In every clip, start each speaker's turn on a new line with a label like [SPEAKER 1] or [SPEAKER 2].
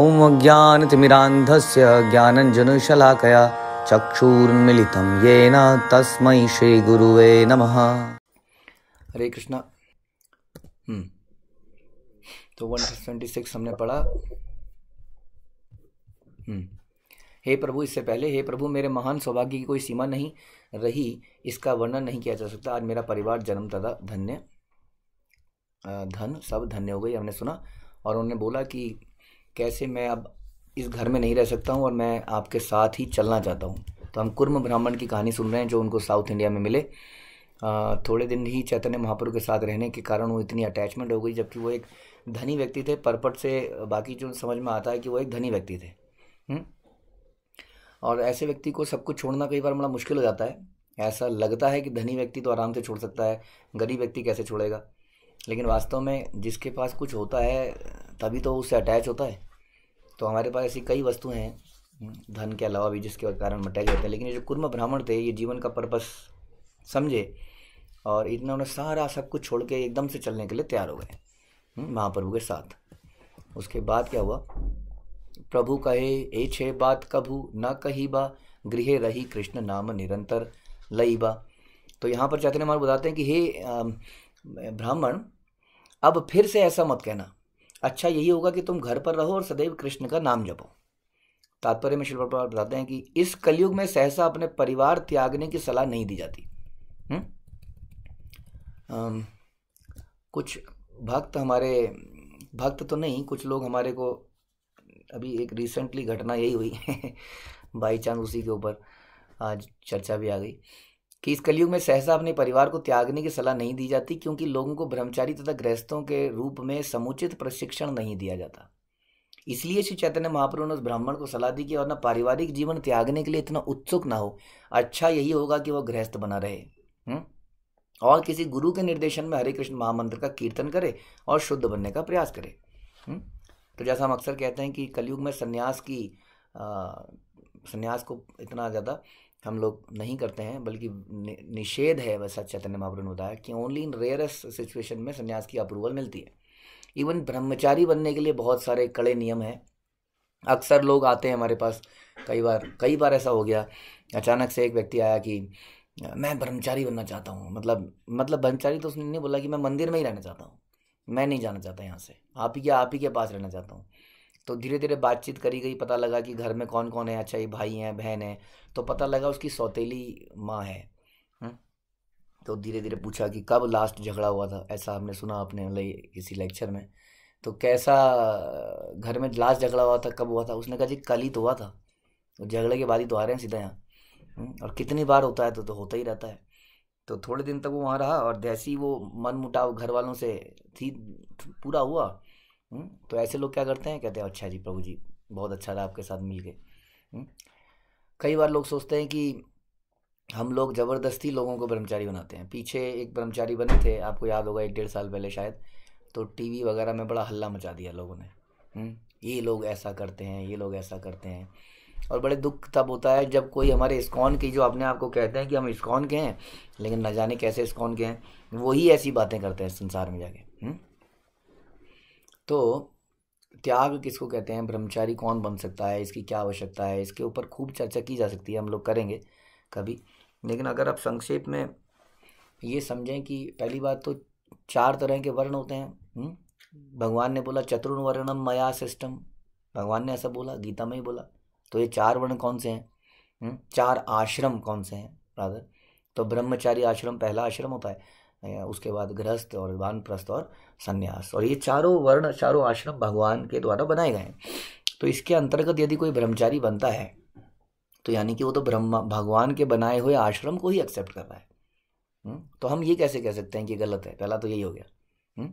[SPEAKER 1] ॐ ज्ञानतिमिरान्धस्य ज्ञानञ्जनशलाकया चक्षुरुन्मीलितं येन तस्मै श्रीगुरुवे नमः। हरे कृष्णा। तो 126 हमने पढ़ा। हे प्रभु, इससे पहले, हे प्रभु मेरे महान सौभाग्य की कोई सीमा नहीं रही, इसका वर्णन नहीं किया जा सकता। आज मेरा परिवार जन्म तथा धन्य धन सब धन्य हो गई, हमने सुना। और उन्होंने बोला कि कैसे मैं अब इस घर में नहीं रह सकता हूँ और मैं आपके साथ ही चलना चाहता हूँ। तो हम कुर्म ब्राह्मण की कहानी सुन रहे हैं जो उनको साउथ इंडिया में मिले। थोड़े दिन ही चैतन्य महाप्रभु के साथ रहने के कारण वो इतनी अटैचमेंट हो गई, जबकि वो एक धनी व्यक्ति थे। परपट से बाकी जो समझ में आता है कि वो एक धनी व्यक्ति थे। और ऐसे व्यक्ति को सब कुछ छोड़ना कई बार बड़ा मुश्किल हो जाता है। ऐसा लगता है कि धनी व्यक्ति तो आराम से छोड़ सकता है, गरीब व्यक्ति कैसे छोड़ेगा। लेकिन वास्तव में जिसके पास कुछ होता है तभी तो उससे अटैच होता है। तो हमारे पास ऐसी कई वस्तुएं हैं धन के अलावा भी जिसके कारण हम अटैच होते हैं। लेकिन ये जो कुर्म ब्राह्मण थे, ये जीवन का पर्पस समझे और इन्होंने सारा सब कुछ छोड़ के एकदम से चलने के लिए तैयार हो गए महाप्रभु के साथ। उसके बाद क्या हुआ? प्रभु कहे ए छे बात कभू न कही बा, गृहे रही कृष्ण नाम निरंतर लई बा। तो यहाँ पर चैतन्य महाप्रभु बताते हैं कि हे ब्राह्मण, अब फिर से ऐसा मत कहना। अच्छा यही होगा कि तुम घर पर रहो और सदैव कृष्ण का नाम जपो। तात्पर्य में श्रील प्रभुपाद बताते हैं कि इस कलयुग में सहसा अपने परिवार त्यागने की सलाह नहीं दी जाती। कुछ भक्त हमारे, भक्त तो नहीं, कुछ लोग हमारे को, अभी एक रिसेंटली घटना यही हुई बाई चांस उसी के ऊपर आज चर्चा भी आ गई कि इस कलयुग में सहसा अपने परिवार को त्यागने की सलाह नहीं दी जाती, क्योंकि लोगों को ब्रह्मचारी तथा गृहस्थों के रूप में समुचित प्रशिक्षण नहीं दिया जाता। इसलिए श्री चैतन्य महाप्रभु ने उस ब्राह्मण को सलाह दी कि और ना पारिवारिक जीवन त्यागने के लिए इतना उत्सुक ना हो। अच्छा यही होगा कि वह गृहस्थ बना रहे और किसी गुरु के निर्देशन में हरे कृष्ण महामंत्र का कीर्तन करे और शुद्ध बनने का प्रयास करे। तो जैसा हम अक्सर कहते हैं कि कलयुग में संन्यास को इतना ज़्यादा हम लोग नहीं करते हैं, बल्कि निषेध है। वैसा चैतन्य महाप्रभु ने बताया कि ओनली इन रेयरेस्ट सिचुएशन में संन्यास की अप्रूवल मिलती है। इवन ब्रह्मचारी बनने के लिए बहुत सारे कड़े नियम हैं। अक्सर लोग आते हैं हमारे पास, कई बार ऐसा हो गया, अचानक से एक व्यक्ति आया कि मैं ब्रह्मचारी बनना चाहता हूँ। मतलब ब्रह्मचारी तो उसने नहीं बोला कि मैं मंदिर में ही रहना चाहता हूँ, मैं नहीं जाना चाहता यहाँ से, आप ही के पास रहना चाहता हूँ। तो धीरे धीरे बातचीत करी गई, पता लगा कि घर में कौन कौन है। अच्छा ये भाई हैं, बहन है, तो पता लगा उसकी सौतेली माँ है। तो धीरे धीरे पूछा कि कब लास्ट झगड़ा हुआ था। ऐसा हमने सुना अपने किसी लेक्चर में। तो कैसा घर में लास्ट झगड़ा हुआ था, कब हुआ था? उसने कहा जी कल ही तो हुआ था। तो झगड़े के बाद ही तो आ रहे हैं सीधा यहाँ। और कितनी बार होता है तो होता ही रहता है। तो थोड़े दिन तक वो वहाँ रहा और जैसे ही वो मन मुटाव घर वालों से थी पूरा हुआ, तो ऐसे लोग क्या करते हैं, कहते हैं अच्छा जी प्रभु जी बहुत अच्छा रहा आपके साथ मिल के। कई बार लोग सोचते हैं कि हम लोग ज़बरदस्ती लोगों को ब्रह्मचारी बनाते हैं। पीछे एक ब्रह्मचारी बने थे, आपको याद होगा 1-1.5 साल पहले शायद, तो टीवी वगैरह में बड़ा हल्ला मचा दिया लोगों ने। ये लोग ऐसा करते हैं, ये लोग ऐसा करते हैं। और बड़े दुख तब होता है जब कोई हमारे इस्कॉन की, जो अपने आप को कहते हैं कि हम इस्कॉन के हैं लेकिन न जाने कैसे इस्कॉन के हैं, वही ऐसी बातें करते हैं संसार में जाके। तो त्याग किसको कहते हैं, ब्रह्मचारी कौन बन सकता है, इसकी क्या आवश्यकता है, इसके ऊपर खूब चर्चा की जा सकती है, हम लोग करेंगे कभी। लेकिन अगर आप संक्षेप में ये समझें कि पहली बात तो 4 तरह के वर्ण होते हैं। भगवान ने बोला चतुर्वर्णम मया सिस्टम, भगवान ने ऐसा बोला, गीता में ही बोला। तो ये 4 वर्ण कौन से हैं? 4 आश्रम कौन से हैं राधर? तो ब्रह्मचारी आश्रम पहला आश्रम होता है, उसके बाद गृहस्थ और वानप्रस्थ और संन्यास। और ये चारों वर्ण, चारों आश्रम भगवान के द्वारा बनाए गए हैं। तो इसके अंतर्गत यदि कोई ब्रह्मचारी बनता है तो यानी कि वो तो भगवान के बनाए हुए आश्रम को ही एक्सेप्ट कर रहा है। तो हम ये कैसे कह सकते हैं कि गलत है? पहला तो यही हो गया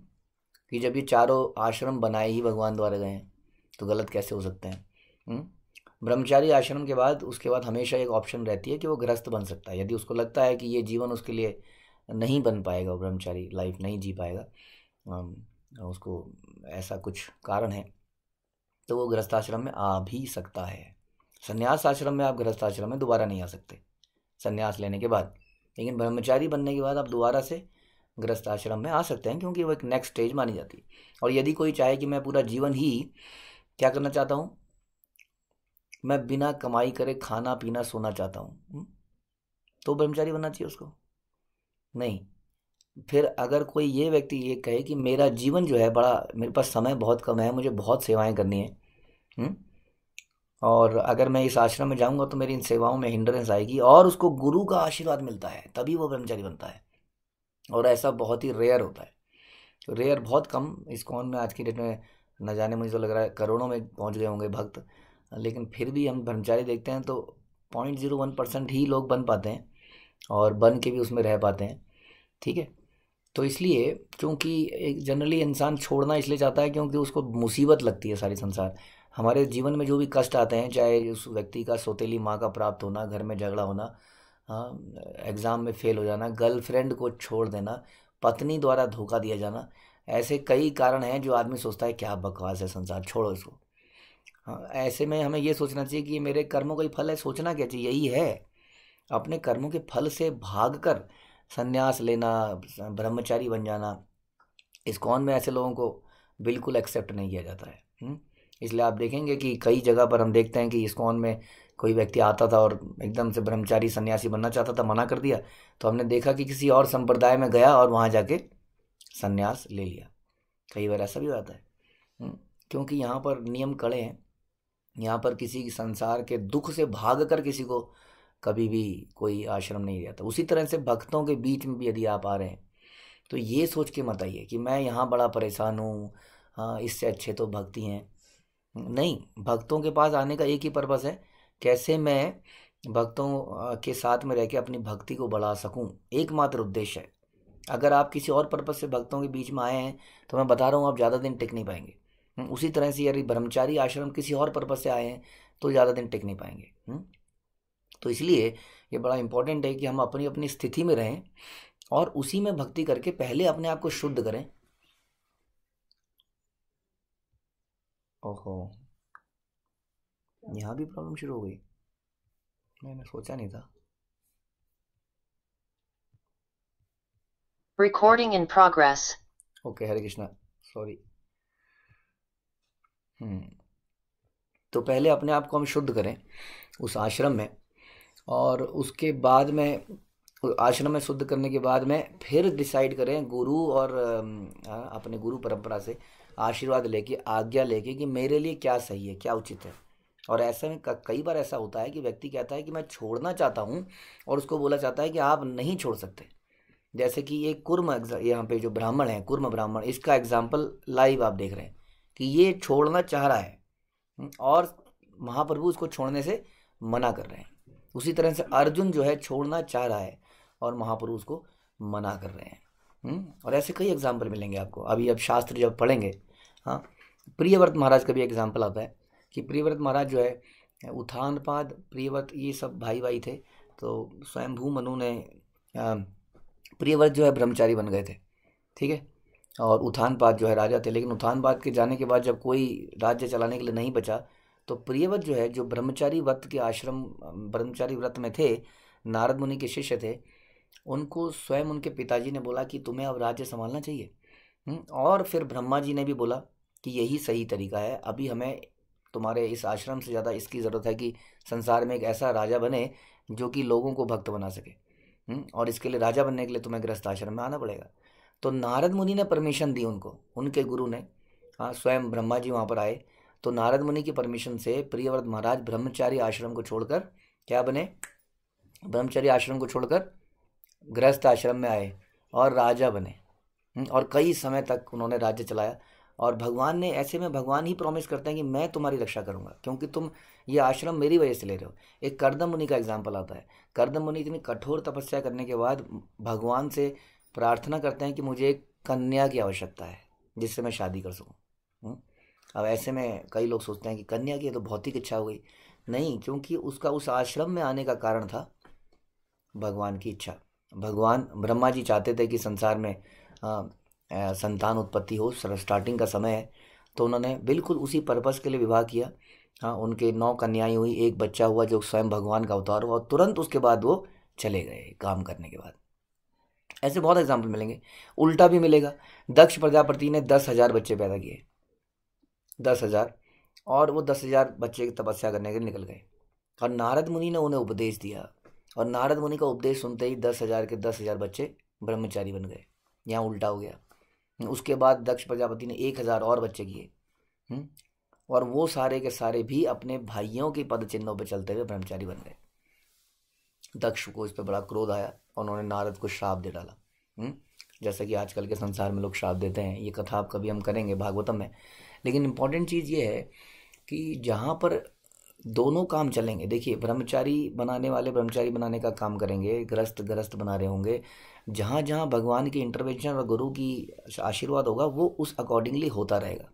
[SPEAKER 1] कि जब ये चारों आश्रम बनाए ही भगवान द्वारा गए हैं तो गलत कैसे हो सकते हैं? ब्रह्मचारी आश्रम के बाद उसके बाद हमेशा एक ऑप्शन रहती है कि वो गृहस्थ बन सकता है। यदि उसको लगता है कि ये जीवन उसके लिए नहीं बन पाएगा, ब्रह्मचारी लाइफ नहीं जी पाएगा, उसको ऐसा कुछ कारण है, तो वो गृहस्थ आश्रम में आ भी सकता है। संन्यास आश्रम में आप गृहस्थ आश्रम में दोबारा नहीं आ सकते संन्यास लेने के बाद, लेकिन ब्रह्मचारी बनने के बाद आप दोबारा से गृहस्थ आश्रम में आ सकते हैं, क्योंकि वो एक नेक्स्ट स्टेज मानी जाती है। और यदि कोई चाहे कि मैं पूरा जीवन ही क्या करना चाहता हूँ? मैं बिना कमाई करे खाना पीना सोना चाहता हूँ, तो ब्रह्मचारी बनना चाहिए उसको? नहीं। फिर अगर कोई ये व्यक्ति ये कहे कि मेरा जीवन जो है बड़ा, मेरे पास समय बहुत कम है, मुझे बहुत सेवाएं करनी है, हम्म, और अगर मैं इस आश्रम में जाऊंगा तो मेरी इन सेवाओं में हिंड्रेंस आएगी, और उसको गुरु का आशीर्वाद मिलता है, तभी वो ब्रह्मचारी बनता है। और ऐसा बहुत ही रेयर होता है, रेयर, बहुत कम। इस्कॉन में आज की डेट में न जाने, मुझे तो लग रहा है करोड़ों में पहुंच गए होंगे भक्त, लेकिन फिर भी हम ब्रह्मचारी देखते हैं तो 0.01% ही लोग बन पाते हैं, और बन के भी उसमें रह पाते हैं। ठीक है। तो इसलिए, क्योंकि एक जनरली इंसान छोड़ना इसलिए चाहता है क्योंकि उसको मुसीबत लगती है सारी संसार। हमारे जीवन में जो भी कष्ट आते हैं, चाहे उस व्यक्ति का सौतेली माँ का प्राप्त होना, घर में झगड़ा होना, हाँ, एग्ज़ाम में फेल हो जाना, गर्लफ्रेंड को छोड़ देना, पत्नी द्वारा धोखा दिया जाना, ऐसे कई कारण हैं जो आदमी सोचता है क्या बकवास है संसार, छोड़ो इसको। हाँ, ऐसे में हमें ये सोचना चाहिए कि ये मेरे कर्मों का ही फल है। सोचना क्या चाहिए? यही है, अपने कर्मों के फल से भागकर संन्यास लेना, ब्रह्मचारी बन जाना। इस्कॉन में ऐसे लोगों को बिल्कुल एक्सेप्ट नहीं किया जाता है। इसलिए आप देखेंगे कि कई जगह पर हम देखते हैं कि इस्कॉन में कोई व्यक्ति आता था और एकदम से ब्रह्मचारी सन्यासी बनना चाहता था, मना कर दिया, तो हमने देखा कि किसी और संप्रदाय में गया और वहाँ जाके सन्यास ले लिया। कई बार ऐसा भी होता है। क्योंकि यहाँ पर नियम कड़े हैं, यहाँ पर किसी संसार के दुख से भाग कर किसी को कभी भी कोई आश्रम नहीं रहता। उसी तरह से भक्तों के बीच में भी यदि आप आ रहे हैं तो ये सोच के मत आइए कि मैं यहाँ बड़ा परेशान हूँ, हाँ इससे अच्छे तो भक्ति हैं। नहीं, भक्तों के पास आने का एक ही पर्पस है, कैसे मैं भक्तों के साथ में रह के अपनी भक्ति को बढ़ा सकूं, एकमात्र उद्देश्य है। अगर आप किसी और पर्पस से भक्तों के बीच में आए हैं तो मैं बता रहा हूँ आप ज़्यादा दिन टिक नहीं पाएंगे। उसी तरह से यदि ब्रह्मचारी आश्रम किसी और पर्पस से आए हैं तो ज़्यादा दिन टिक नहीं पाएंगे। तो इसलिए ये बड़ा इंपॉर्टेंट है कि हम अपनी अपनी स्थिति में रहें और उसी में भक्ति करके पहले अपने आप को शुद्ध करें। ओहो, यहाँ भी प्रॉब्लम शुरू हो गई, मैंने सोचा नहीं था।
[SPEAKER 2] Recording in progress.
[SPEAKER 1] Okay, Hare Krishna, sorry. तो पहले अपने आप को हम शुद्ध करें उस आश्रम में, और उसके बाद में आश्रम में शुद्ध करने के बाद में फिर डिसाइड करें गुरु और अपने गुरु परंपरा से आशीर्वाद लेके, आज्ञा लेके कि मेरे लिए क्या सही है, क्या उचित है। और ऐसे में कई बार ऐसा होता है कि व्यक्ति कहता है कि मैं छोड़ना चाहता हूँ, और उसको बोला जाता है कि आप नहीं छोड़ सकते। जैसे कि ये कुर्म, यहाँ पे जो ब्राह्मण है, कुर्म ब्राह्मण, इसका एग्जाम्पल लाइव आप देख रहे हैं कि ये छोड़ना चाह रहा है, और महाप्रभु उसको छोड़ने से मना कर रहे हैं। उसी तरह से अर्जुन जो है छोड़ना चाह रहा है और महाप्रभु उसको मना कर रहे हैं। और ऐसे कई एग्जाम्पल मिलेंगे आपको, अभी अब शास्त्र जब पढ़ेंगे। हाँ, प्रियव्रत महाराज का भी एग्जाम्पल आता है कि प्रियव्रत महाराज जो है, उत्थानपाद, प्रियव्रत, ये सब भाई भाई थे। तो स्वयंभू मनु ने प्रियव्रत जो है ब्रह्मचारी बन गए थे, ठीक है, और उत्थानपाद जो है राजा थे। लेकिन उत्थानपाद के जाने के बाद जब कोई राज्य चलाने के लिए नहीं बचा, तो प्रियव्रत जो है, जो ब्रह्मचारी व्रत के आश्रम, ब्रह्मचारी व्रत में थे, नारद मुनि के शिष्य थे, उनको स्वयं उनके पिताजी ने बोला कि तुम्हें अब राज्य संभालना चाहिए। और फिर ब्रह्मा जी ने भी बोला कि यही सही तरीका है, अभी हमें तुम्हारे इस आश्रम से ज़्यादा इसकी ज़रूरत है कि संसार में एक ऐसा राजा बने जो कि लोगों को भक्त बना सके। और इसके लिए, राजा बनने के लिए तुम्हें गृहस्थ आश्रम में आना पड़ेगा। तो नारद मुनि ने परमिशन दी उनको, उनके गुरु ने। हाँ, स्वयं ब्रह्मा जी वहाँ पर आए, तो नारद मुनि की परमिशन से प्रियव्रत महाराज ब्रह्मचारी आश्रम को छोड़कर क्या बने? ब्रह्मचारी आश्रम को छोड़कर गृहस्थ आश्रम में आए और राजा बने। और कई समय तक उन्होंने राज्य चलाया। और भगवान ने, ऐसे में भगवान ही प्रॉमिस करते हैं कि मैं तुम्हारी रक्षा करूंगा, क्योंकि तुम ये आश्रम मेरी वजह से ले रहे हो। एक कर्दम मुनि का एग्जाम्पल आता है। कर्दम मुनि इतनी कठोर तपस्या करने के बाद भगवान से प्रार्थना करते हैं कि मुझे एक कन्या की आवश्यकता है जिससे मैं शादी कर सकूँ। अब ऐसे में कई लोग सोचते हैं कि कन्या की तो भौतिक इच्छा हो गई। नहीं, क्योंकि उसका उस आश्रम में आने का कारण था भगवान की इच्छा। भगवान, ब्रह्मा जी चाहते थे कि संसार में संतान उत्पत्ति हो, स्टार्टिंग का समय है, तो उन्होंने बिल्कुल उसी पर्पस के लिए विवाह किया। हाँ, उनके 9 कन्याएं हुई, एक बच्चा हुआ जो स्वयं भगवान का अवतार हुआ, और तुरंत उसके बाद वो चले गए काम करने के बाद। ऐसे बहुत एग्जाम्पल मिलेंगे। उल्टा भी मिलेगा। दक्ष प्रजापति ने 10,000 बच्चे पैदा किए, 10,000, और वो 10,000 बच्चे की तपस्या करने के लिए निकल गए। और नारद मुनि ने उन्हें उपदेश दिया, और नारद मुनि का उपदेश सुनते ही 10,000 के 10,000 बच्चे ब्रह्मचारी बन गए। यहाँ उल्टा हो गया। उसके बाद दक्ष प्रजापति ने 1,000 और बच्चे किए। और वो सारे के सारे भी अपने भाइयों के पद चिन्हों पर चलते हुए ब्रह्मचारी बन गए। दक्ष को इस पर बड़ा क्रोध आया और उन्होंने नारद को श्राप दे डाला। जैसा कि आजकल के संसार में लोग श्राप देते हैं, ये कथा आप कभी हम करेंगे भागवतम में। लेकिन इम्पॉर्टेंट चीज़ ये है कि जहाँ पर दोनों काम चलेंगे, देखिए ब्रह्मचारी बनाने वाले ब्रह्मचारी बनाने का काम करेंगे, गृहस्थ बना रहे होंगे, जहाँ जहाँ भगवान की इंटरवेंशन और गुरु की आशीर्वाद होगा वो उस अकॉर्डिंगली होता रहेगा।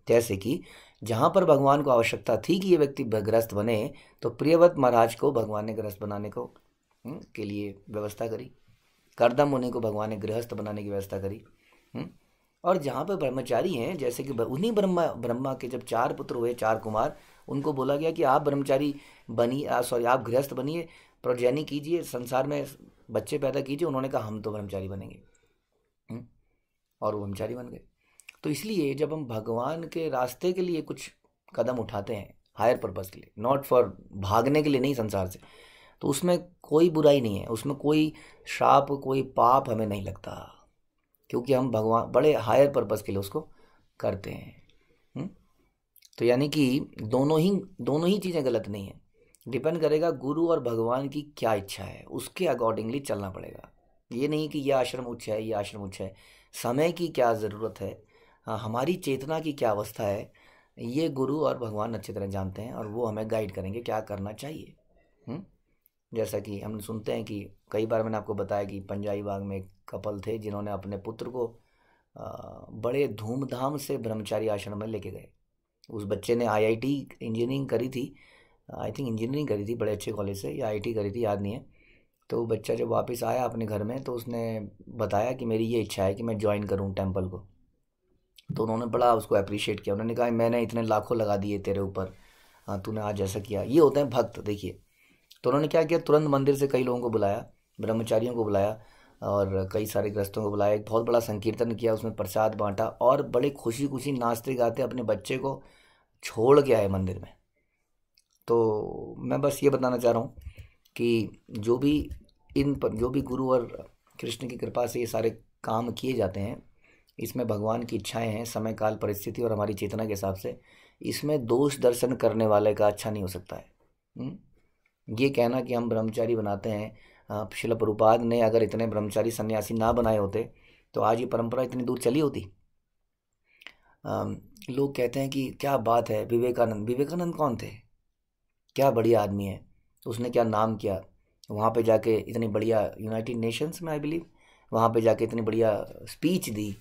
[SPEAKER 1] जैसे कि जहाँ पर भगवान को आवश्यकता थी कि ये व्यक्ति गृहस्थ बने, तो प्रियव्रत महाराज को भगवान ने गृहस्थ बनाने को के लिए व्यवस्था करी, कर्दम मुनि को भगवान ने गृहस्थ बनाने की व्यवस्था करी। और जहाँ पर ब्रह्मचारी हैं, जैसे कि उन्हीं ब्रह्मा के जब 4 पुत्र हुए, 4 कुमार, उनको बोला गया कि आप ब्रह्मचारी आप गृहस्थ बनिए, प्रोजैनी कीजिए, संसार में बच्चे पैदा कीजिए। उन्होंने कहा हम तो ब्रह्मचारी बनेंगे, और वो ब्रह्मचारी बन गए। तो इसलिए जब हम भगवान के रास्ते के लिए कुछ कदम उठाते हैं, हायर पर्पस के लिए, नॉट फॉर भागने के लिए नहीं संसार से, तो उसमें कोई बुराई नहीं है, उसमें कोई श्राप कोई पाप हमें नहीं लगता, क्योंकि हम भगवान बड़े हायर पर्पस के लिए उसको करते हैं। तो यानी कि दोनों ही चीज़ें गलत नहीं है, डिपेंड करेगा गुरु और भगवान की क्या इच्छा है, उसके अकॉर्डिंगली चलना पड़ेगा। ये नहीं कि यह आश्रम उच्च है, ये आश्रम उच्च है, समय की क्या ज़रूरत है, हमारी चेतना की क्या अवस्था है, ये गुरु और भगवान अच्छी तरह जानते हैं, और वो हमें गाइड करेंगे क्या करना चाहिए। जैसा कि हम सुनते हैं कि कई बार मैंने आपको बताया कि पंजाबी बाग में एक कपल थे जिन्होंने अपने पुत्र को बड़े धूमधाम से ब्रह्मचारी आश्रम में लेके गए। उस बच्चे ने IIT इंजीनियरिंग करी थी, आई थिंक इंजीनियरिंग करी थी बड़े अच्छे कॉलेज से, या IIT करी थी, याद नहीं है। तो बच्चा जब वापस आया अपने घर में, तो उसने बताया कि मेरी ये इच्छा है कि मैं ज्वाइन करूँ टेम्पल को। तो उन्होंने बड़ा उसको अप्रिशिएट किया। उन्होंने कहा मैंने इतने लाखों लगा दिए तेरे ऊपर, तूने आज ऐसा किया। ये होते हैं भक्त, देखिए। तो उन्होंने क्या किया, तुरंत मंदिर से कई लोगों को बुलाया, ब्रह्मचारियों को बुलाया, और कई सारे गृहस्थों को बुलाया, एक बहुत बड़ा संकीर्तन किया, उसमें प्रसाद बांटा, और बड़े खुशी खुशी नाचते गाते अपने बच्चे को छोड़ के आए मंदिर में। तो मैं बस ये बताना चाह रहा हूँ कि जो भी गुरु और कृष्ण की कृपा से ये सारे काम किए जाते हैं, इसमें भगवान की इच्छाएं हैं, समय काल परिस्थिति और हमारी चेतना के हिसाब से। इसमें दोष दर्शन करने वाले का अच्छा नहीं हो सकता है। ये कहना कि हम ब्रह्मचारी बनाते हैं, श्रील प्रभुपाद ने अगर इतने ब्रह्मचारी सन्यासी ना बनाए होते तो आज ये परंपरा इतनी दूर चली होती। लोग कहते हैं कि क्या बात है, विवेकानंद कौन थे, क्या बढ़िया आदमी है, उसने क्या नाम किया, वहाँ पे जाके इतनी बढ़िया यूनाइटेड नेशंस में आई बिलीव, वहाँ पे जाके इतनी बढ़िया स्पीच दी,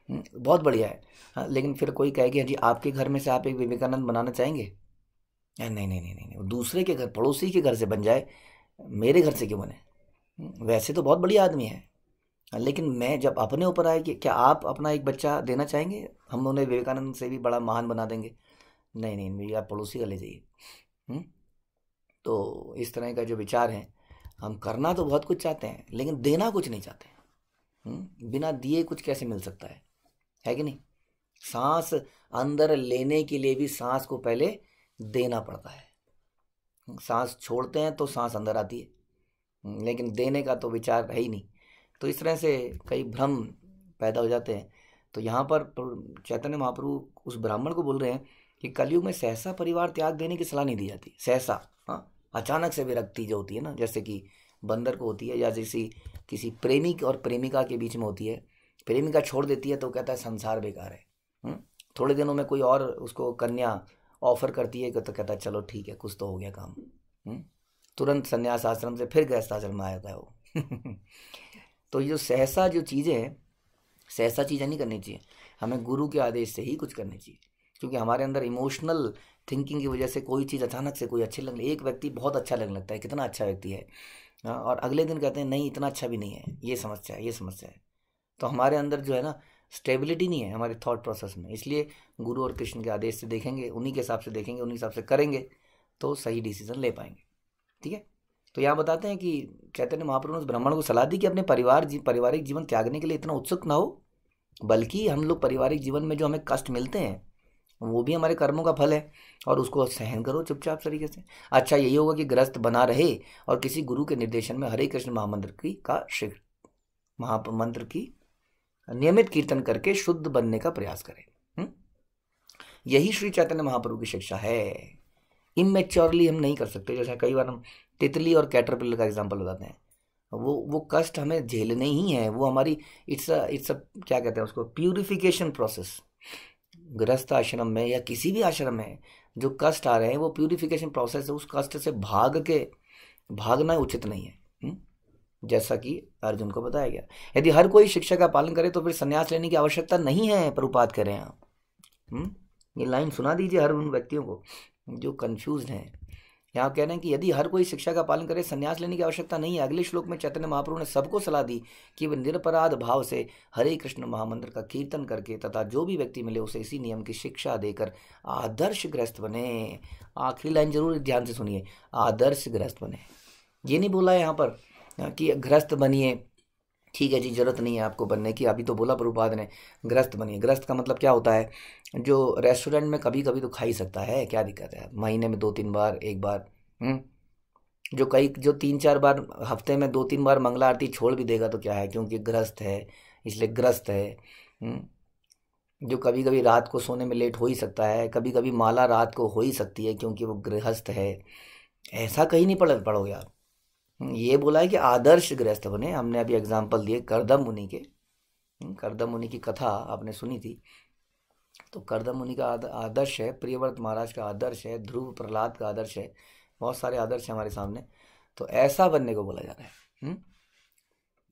[SPEAKER 1] बहुत बढ़िया है। हाँ, लेकिन फिर कोई कहेगी जी आपके घर में से आप एक विवेकानंद बनाना चाहेंगे? नहीं नहीं नहीं नहीं नहीं, दूसरे के घर, पड़ोसी के घर से बन जाए, मेरे घर से क्यों बने? वैसे तो बहुत बढ़िया आदमी है, लेकिन मैं जब अपने ऊपर आए कि क्या आप अपना एक बच्चा देना चाहेंगे, हम उन्हें विवेकानंद से भी बड़ा महान बना देंगे? नहीं नहीं भैया, आप पड़ोसी का ले जाइए। तो इस तरह का जो विचार है, हम करना तो बहुत कुछ चाहते हैं लेकिन देना कुछ नहीं चाहते। बिना दिए कुछ कैसे मिल सकता है कि नहीं? सांस अंदर लेने के लिए भी सांस को पहले देना पड़ता है। सांस छोड़ते हैं तो सांस अंदर आती है, लेकिन देने का तो विचार है ही नहीं। तो इस तरह से कई भ्रम पैदा हो जाते हैं। तो यहाँ पर चैतन्य महाप्रभु उस ब्राह्मण को बोल रहे हैं कि कलयुग में सहसा परिवार त्याग देने की सलाह नहीं दी जाती। सहसा, हाँ, अचानक से विरक्ति जो होती है ना, जैसे कि बंदर को होती है, या जैसी किसी प्रेमी और प्रेमिका के बीच में होती है। प्रेमिका छोड़ देती है तो कहता है संसार बेकार है। थोड़े दिनों में कोई और उसको कन्या ऑफर करती है तो कहता है चलो ठीक है, कुछ तो हो गया काम। तुरंत संन्यास आश्रम से फिर गृहस्थ आश्रम में आया था वो। तो ये जो सहसा जो चीज़ें हैं, सहसा चीज़ें नहीं करनी चाहिए, हमें गुरु के आदेश से ही कुछ करनी चाहिए। क्योंकि हमारे अंदर इमोशनल थिंकिंग की वजह से कोई चीज़ अचानक से कोई अच्छी लगने, एक व्यक्ति बहुत अच्छा लगने लगता है, कितना अच्छा व्यक्ति है, और अगले दिन कहते हैं नहीं इतना अच्छा भी नहीं है, ये समस्या है, ये समस्या है। तो हमारे अंदर जो है ना, स्टेबिलिटी नहीं है हमारे थॉट प्रोसेस में। इसलिए गुरु और कृष्ण के आदेश से देखेंगे, उन्हीं के हिसाब से देखेंगे, उन्हीं हिसाब से करेंगे तो सही डिसीजन ले पाएंगे। ठीक है। तो यहाँ बताते हैं कि चैतन्य महाप्रभु ने उस ब्राह्मण को सलाह दी कि अपने पारिवारिक जीवन त्यागने के लिए इतना उत्सुक ना हो, बल्कि हम लोग पारिवारिक जीवन में जो हमें कष्ट मिलते हैं वो भी हमारे कर्मों का फल है, और उसको सहन करो चुपचाप तरीके से। अच्छा यही होगा कि ग्रस्त बना रहे और किसी गुरु के निर्देशन में हरे कृष्ण महामंत्र की का महामंत्र की नियमित कीर्तन करके शुद्ध बनने का प्रयास करें। यही श्री चैतन्य महाप्रभु की शिक्षा है। इमेच्योरली हम नहीं कर सकते। जैसे कई बार हम तितली और कैटरपिलर का एग्जांपल बताते हैं, वो कष्ट हमें झेलने ही है। वो हमारी इट्स क्या कहते हैं उसको, प्यूरिफिकेशन प्रोसेस। गृहस्थ आश्रम में या किसी भी आश्रम में जो कष्ट आ रहे हैं वो प्यूरिफिकेशन प्रोसेस है। उस कष्ट से भागना उचित नहीं है। जैसा कि अर्जुन को बताया गया, यदि हर कोई शिक्षा का पालन करे तो फिर संन्यास लेने की आवश्यकता नहीं है। प्रभुपाद कह रहे हैं आप। ये लाइन सुना दीजिए हर उन व्यक्तियों को जो कंफ्यूज हैं। यहाँ कह रहे हैं कि यदि हर कोई शिक्षा का पालन करे संन्यास लेने की आवश्यकता नहीं है। अगले श्लोक में चैतन्य महाप्रभु ने सबको सलाह दी कि वह निरपराध भाव से हरे कृष्ण महामंत्र का कीर्तन करके तथा जो भी व्यक्ति मिले उसे इसी नियम की शिक्षा देकर आदर्श गृहस्थ बने। आखिरी लाइन जरूर ध्यान से सुनिए, आदर्श गृहस्थ बने। ये नहीं बोला है यहाँ पर कि गृहस्थ बनिए, ठीक है जी जरूरत नहीं है आपको बनने की। अभी तो बोला प्रभुपाद ने गृहस्थ बनिए। गृहस्थ का मतलब क्या होता है, जो रेस्टोरेंट में कभी कभी तो खा ही सकता है, क्या दिक्कत है, महीने में 2-3 बार, एक बार। जो 3-4 बार हफ्ते में 2-3 बार मंगला आरती छोड़ भी देगा तो क्या है, क्योंकि गृहस्थ है इसलिए ग्रस्त है। जो कभी कभी रात को सोने में लेट हो ही सकता है, कभी कभी माला रात को हो ही सकती है क्योंकि वो गृहस्थ है। ऐसा कहीं नहीं पढ़ोगे आप। ये बोला है कि आदर्श गृहस्थ बने। हमने अभी एग्जाम्पल दिए करदम मुनि के। करदम मुनि की कथा आपने सुनी थी। तो करदम मुनि का आदर्श है, प्रियव्रत महाराज का आदर्श है, ध्रुव प्रहलाद का आदर्श है, बहुत सारे आदर्श हैं हमारे सामने। तो ऐसा बनने को बोला जा रहा है।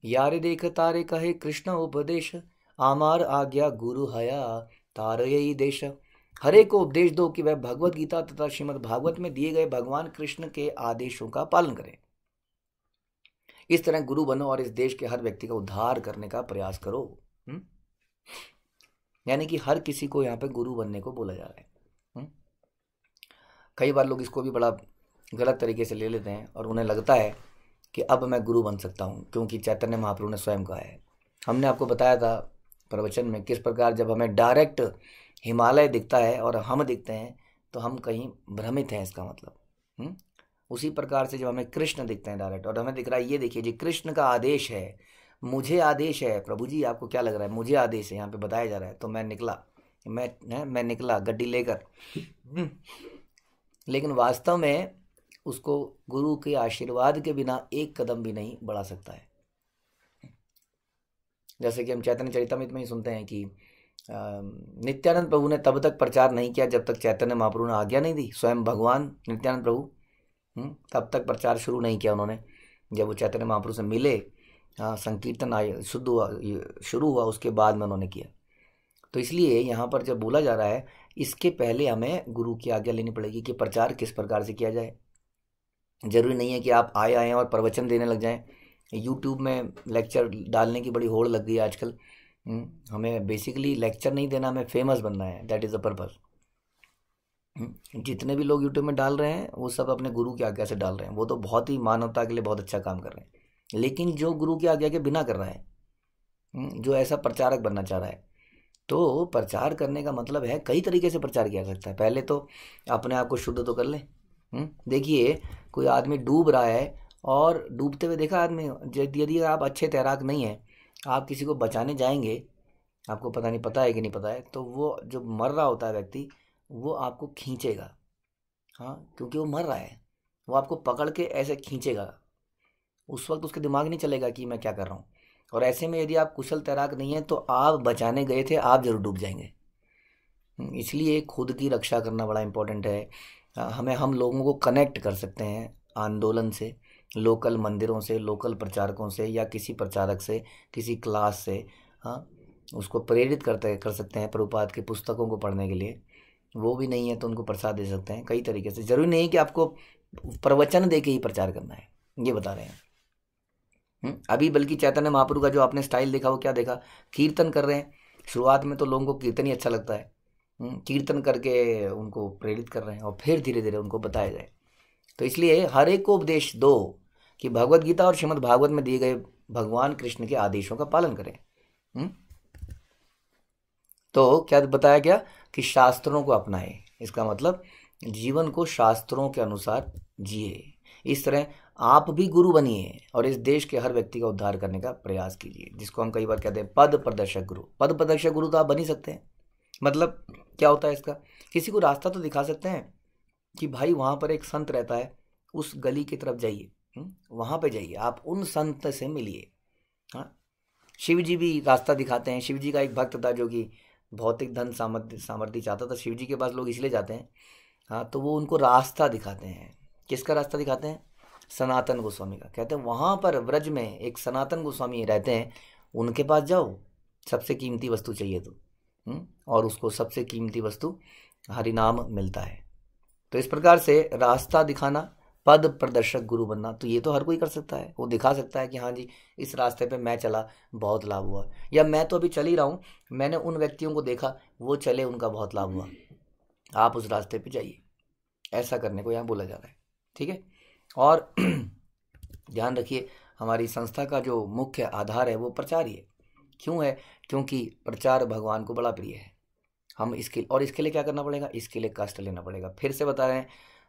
[SPEAKER 1] यारे देख तारे कहे कृष्ण उपदेश, आमार आज्ञा गुरु हया तारयी देश। हरे को उपदेश दो कि वह भगवत गीता तथा श्रीमद् भागवत में दिए गए भगवान कृष्ण के आदेशों का पालन करें। इस तरह गुरु बनो और इस देश के हर व्यक्ति का उद्धार करने का प्रयास करो। यानी कि हर किसी को यहाँ पे गुरु बनने को बोला जा रहा है। कई बार लोग इसको भी बड़ा गलत तरीके से ले लेते हैं और उन्हें लगता है कि अब मैं गुरु बन सकता हूँ क्योंकि चैतन्य महाप्रभु ने स्वयं कहा है। हमने आपको बताया था प्रवचन में किस प्रकार जब हमें डायरेक्ट हिमालय दिखता है और हम दिखते हैं तो हम कहीं भ्रमित हैं, इसका मतलब। उसी प्रकार से जब हमें कृष्ण दिखते हैं डायरेक्ट और हमें दिख रहा है, ये देखिए जी कृष्ण का आदेश है, मुझे आदेश है। प्रभु जी आपको क्या लग रहा है, मुझे आदेश है यहाँ पे बताया जा रहा है। तो मैं निकला गड्डी लेकर। लेकिन वास्तव में उसको गुरु के आशीर्वाद के बिना एक कदम भी नहीं बढ़ा सकता है। जैसे कि हम चैतन्य चरितामृत में ही सुनते हैं कि नित्यानंद प्रभु ने तब तक प्रचार नहीं किया जब तक चैतन्य महाप्रभु ने आज्ञा नहीं दी। स्वयं भगवान नित्यानंद प्रभु तब तक प्रचार शुरू नहीं किया उन्होंने। जब वो चैतन्य महाप्रभु से मिले, संकीर्तन शुरू हुआ, उसके बाद में उन्होंने किया। तो इसलिए यहाँ पर जब बोला जा रहा है इसके पहले हमें गुरु की आज्ञा लेनी पड़ेगी कि प्रचार किस प्रकार से किया जाए। जरूरी नहीं है कि आप आए और प्रवचन देने लग जाएं। यूट्यूब में लेक्चर डालने की बड़ी होड़ लग गई है आजकल। हमें बेसिकली लेक्चर नहीं देना, हमें फेमस बनना है, दैट इज़ द पर्पस। जितने भी लोग यूट्यूब में डाल रहे हैं वो सब अपने गुरु की आज्ञा से डाल रहे हैं। वो तो बहुत ही मानवता के लिए बहुत अच्छा काम कर रहे हैं। लेकिन जो गुरु की आज्ञा के बिना कर रहा है, जो ऐसा प्रचारक बनना चाह रहा है, तो प्रचार करने का मतलब है कई तरीके से प्रचार किया सकता है। पहले तो अपने आप को शुद्ध तो कर ले। देखिए कोई आदमी डूब रहा है और डूबते हुए देखा आदमी, यदि आप अच्छे तैराक नहीं हैं, आप किसी को बचाने जाएंगे, आपको पता नहीं पता है कि नहीं पता है, तो वो जो मर रहा होता है व्यक्ति वो आपको खींचेगा। क्योंकि वो मर रहा है, वो आपको पकड़ के ऐसे खींचेगा। उस वक्त उसके दिमाग नहीं चलेगा कि मैं क्या कर रहा हूँ। और ऐसे में यदि आप कुशल तैराक नहीं हैं तो आप बचाने गए थे, आप जरूर डूब जाएंगे। इसलिए खुद की रक्षा करना बड़ा इम्पोर्टेंट है। हम लोगों को कनेक्ट कर सकते हैं आंदोलन से, लोकल मंदिरों से, लोकल प्रचारकों से, या किसी प्रचारक से, किसी क्लास से। उसको प्रेरित कर सकते हैं प्रभुपाद की पुस्तकों को पढ़ने के लिए। वो भी नहीं है तो उनको प्रसाद दे सकते हैं कई तरीके से। जरूरी नहीं है कि आपको प्रवचन दे के ही प्रचार करना है, ये बता रहे हैं। अभी बल्कि चैतन्य महाप्रभु का जो आपने स्टाइल देखा वो क्या देखा, कीर्तन कर रहे हैं। शुरुआत में तो लोगों को कीर्तन ही अच्छा लगता है, कीर्तन करके उनको प्रेरित कर रहे हैं और फिर धीरे धीरे उनको बताया जाए। तो इसलिए हर एक को उपदेश दो कि भगवत गीता और श्रीमद् भागवत में दिए गए भगवान कृष्ण के आदेशों का पालन करें। तो क्या बताया गया कि शास्त्रों को अपनाए, इसका मतलब जीवन को शास्त्रों के अनुसार जिए। इस तरह आप भी गुरु बनिए और इस देश के हर व्यक्ति का उद्धार करने का प्रयास कीजिए, जिसको हम कई बार कहते हैं पद प्रदर्शक गुरु। पद प्रदर्शक गुरु तो आप बन ही सकते हैं। मतलब क्या होता है इसका, किसी को रास्ता तो दिखा सकते हैं कि भाई वहाँ पर एक संत रहता है, उस गली की तरफ जाइए, वहाँ पे जाइए, आप उन संत से मिलिए। हाँ, शिव जी भी रास्ता दिखाते हैं। शिव जी का एक भक्त था जो कि भौतिक धन सामर्थ्य चाहता था। शिव जी के पास लोग इसलिए जाते हैं, हाँ, तो वो उनको रास्ता दिखाते हैं। किसका रास्ता दिखाते हैं? सनातन गोस्वामी का। कहते हैं वहाँ पर व्रज में एक सनातन गोस्वामी रहते हैं, उनके पास जाओ, सबसे कीमती वस्तु चाहिए तो, और उसको सबसे कीमती वस्तु हरिनाम मिलता है। तो इस प्रकार से रास्ता दिखाना, पद प्रदर्शक गुरु बनना, तो ये तो हर कोई कर सकता है। वो दिखा सकता है कि हाँ जी, इस रास्ते पे मैं चला, बहुत लाभ हुआ, या मैं तो अभी चल ही रहा हूँ, मैंने उन व्यक्तियों को देखा वो चले, उनका बहुत लाभ हुआ, आप उस रास्ते पे जाइए। ऐसा करने को यहाँ बोला जा रहा है। ठीक है। और ध्यान रखिए, हमारी संस्था का जो मुख्य आधार है वो प्रचार ही है। क्यों है? क्योंकि प्रचार भगवान को बड़ा प्रिय है। हम इसके लिए क्या करना पड़ेगा? इसके लिए कष्ट लेना पड़ेगा। फिर से बता रहे हैं,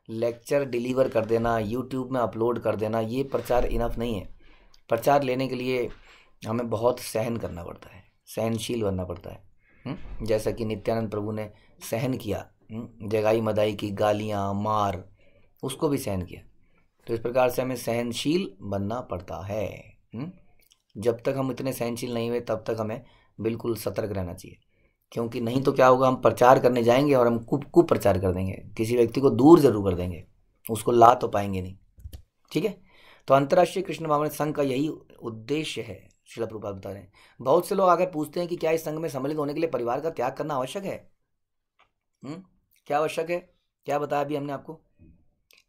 [SPEAKER 1] लेक्चर डिलीवर कर देना, यूट्यूब में अपलोड कर देना, ये प्रचार इनफ नहीं है। प्रचार लेने के लिए हमें बहुत सहन करना पड़ता है, सहनशील बनना पड़ता है। जैसा कि नित्यानंद प्रभु ने सहन किया, जगाई मदाई की गालियाँ मार, उसको भी सहन किया। तो इस प्रकार से हमें सहनशील बनना पड़ता है। जब तक हम इतने सहनशील नहीं हुए तब तक हमें बिल्कुल सतर्क रहना चाहिए, क्योंकि नहीं तो क्या होगा, हम प्रचार करने जाएंगे और हम कुप्रचार कर देंगे, किसी व्यक्ति को दूर जरूर कर देंगे, उसको ला तो पाएंगे नहीं। ठीक है। तो अंतर्राष्ट्रीय कृष्ण भावना संघ का यही उद्देश्य है, श्रील प्रभुपाद बता रहे हैं। बहुत से लोग आकर पूछते हैं कि क्या इस संघ में सम्मिलित होने के लिए परिवार का त्याग करना आवश्यक है? क्या आवश्यक है? क्या बताया अभी हमने आपको?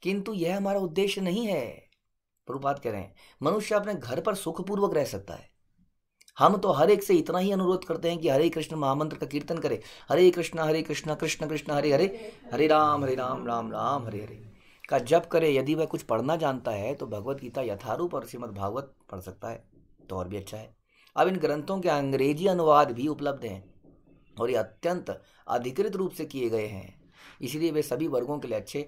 [SPEAKER 1] किंतु यह हमारा उद्देश्य नहीं है। प्रभुपाद कह रहे हैं मनुष्य अपने घर पर सुखपूर्वक रह सकता है। हम तो हर एक से इतना ही अनुरोध करते हैं कि हरे कृष्ण महामंत्र का कीर्तन करे, हरे कृष्ण कृष्ण कृष्ण हरे हरे, हरे राम राम राम हरे हरे का जप करे। यदि वह कुछ पढ़ना जानता है तो भगवत गीता यथारूप और श्रीमद् भागवत पढ़ सकता है, तो और भी अच्छा है। अब इन ग्रंथों के अंग्रेजी अनुवाद भी उपलब्ध हैं और ये अत्यंत अधिकृत रूप से किए गए हैं, इसलिए वे सभी वर्गों के लिए अच्छे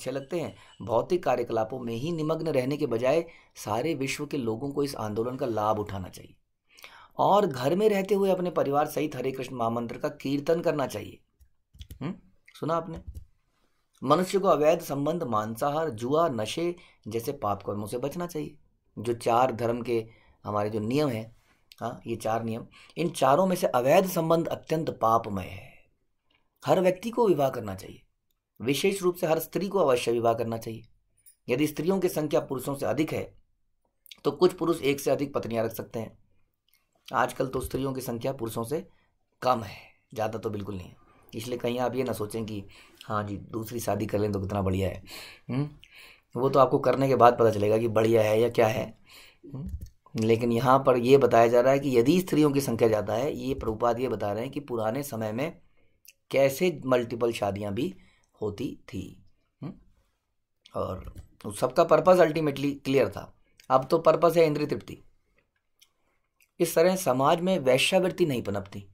[SPEAKER 1] लगते हैं। भौतिक कार्यकलापों में ही निमग्न रहने के बजाय सारे विश्व के लोगों को इस आंदोलन का लाभ उठाना चाहिए और घर में रहते हुए अपने परिवार सहित हरे कृष्ण महामंत्र का कीर्तन करना चाहिए। सुना आपने? मनुष्य को अवैध संबंध, मांसाहार, जुआ, नशे जैसे पाप कर्मों से बचना चाहिए। जो 4 धर्म के हमारे जो नियम हैं, हाँ, ये 4 नियम, इन चारों में से अवैध संबंध अत्यंत पापमय है। हर व्यक्ति को विवाह करना चाहिए, विशेष रूप से हर स्त्री को अवश्य विवाह करना चाहिए। यदि स्त्रियों की संख्या पुरुषों से अधिक है तो कुछ पुरुष एक से अधिक पत्नियां रख सकते हैं। आजकल तो स्त्रियों की संख्या पुरुषों से कम है, ज़्यादा तो बिल्कुल नहीं है। इसलिए कहीं आप ये ना सोचें कि हाँ जी दूसरी शादी कर लें तो कितना बढ़िया है। वो तो आपको करने के बाद पता चलेगा कि बढ़िया है या क्या है। लेकिन यहाँ पर ये बताया जा रहा है कि यदि स्त्रियों की संख्या ज़्यादा है, ये प्रभुपाद ये बता रहे हैं कि पुराने समय में कैसे मल्टीपल शादियाँ भी होती थी और सबका पर्पस अल्टीमेटली क्लियर था। अब तो पर्पस है इंद्रिय तृप्ति। इस तरह समाज में वैश्यावृत्ति नहीं पनपती।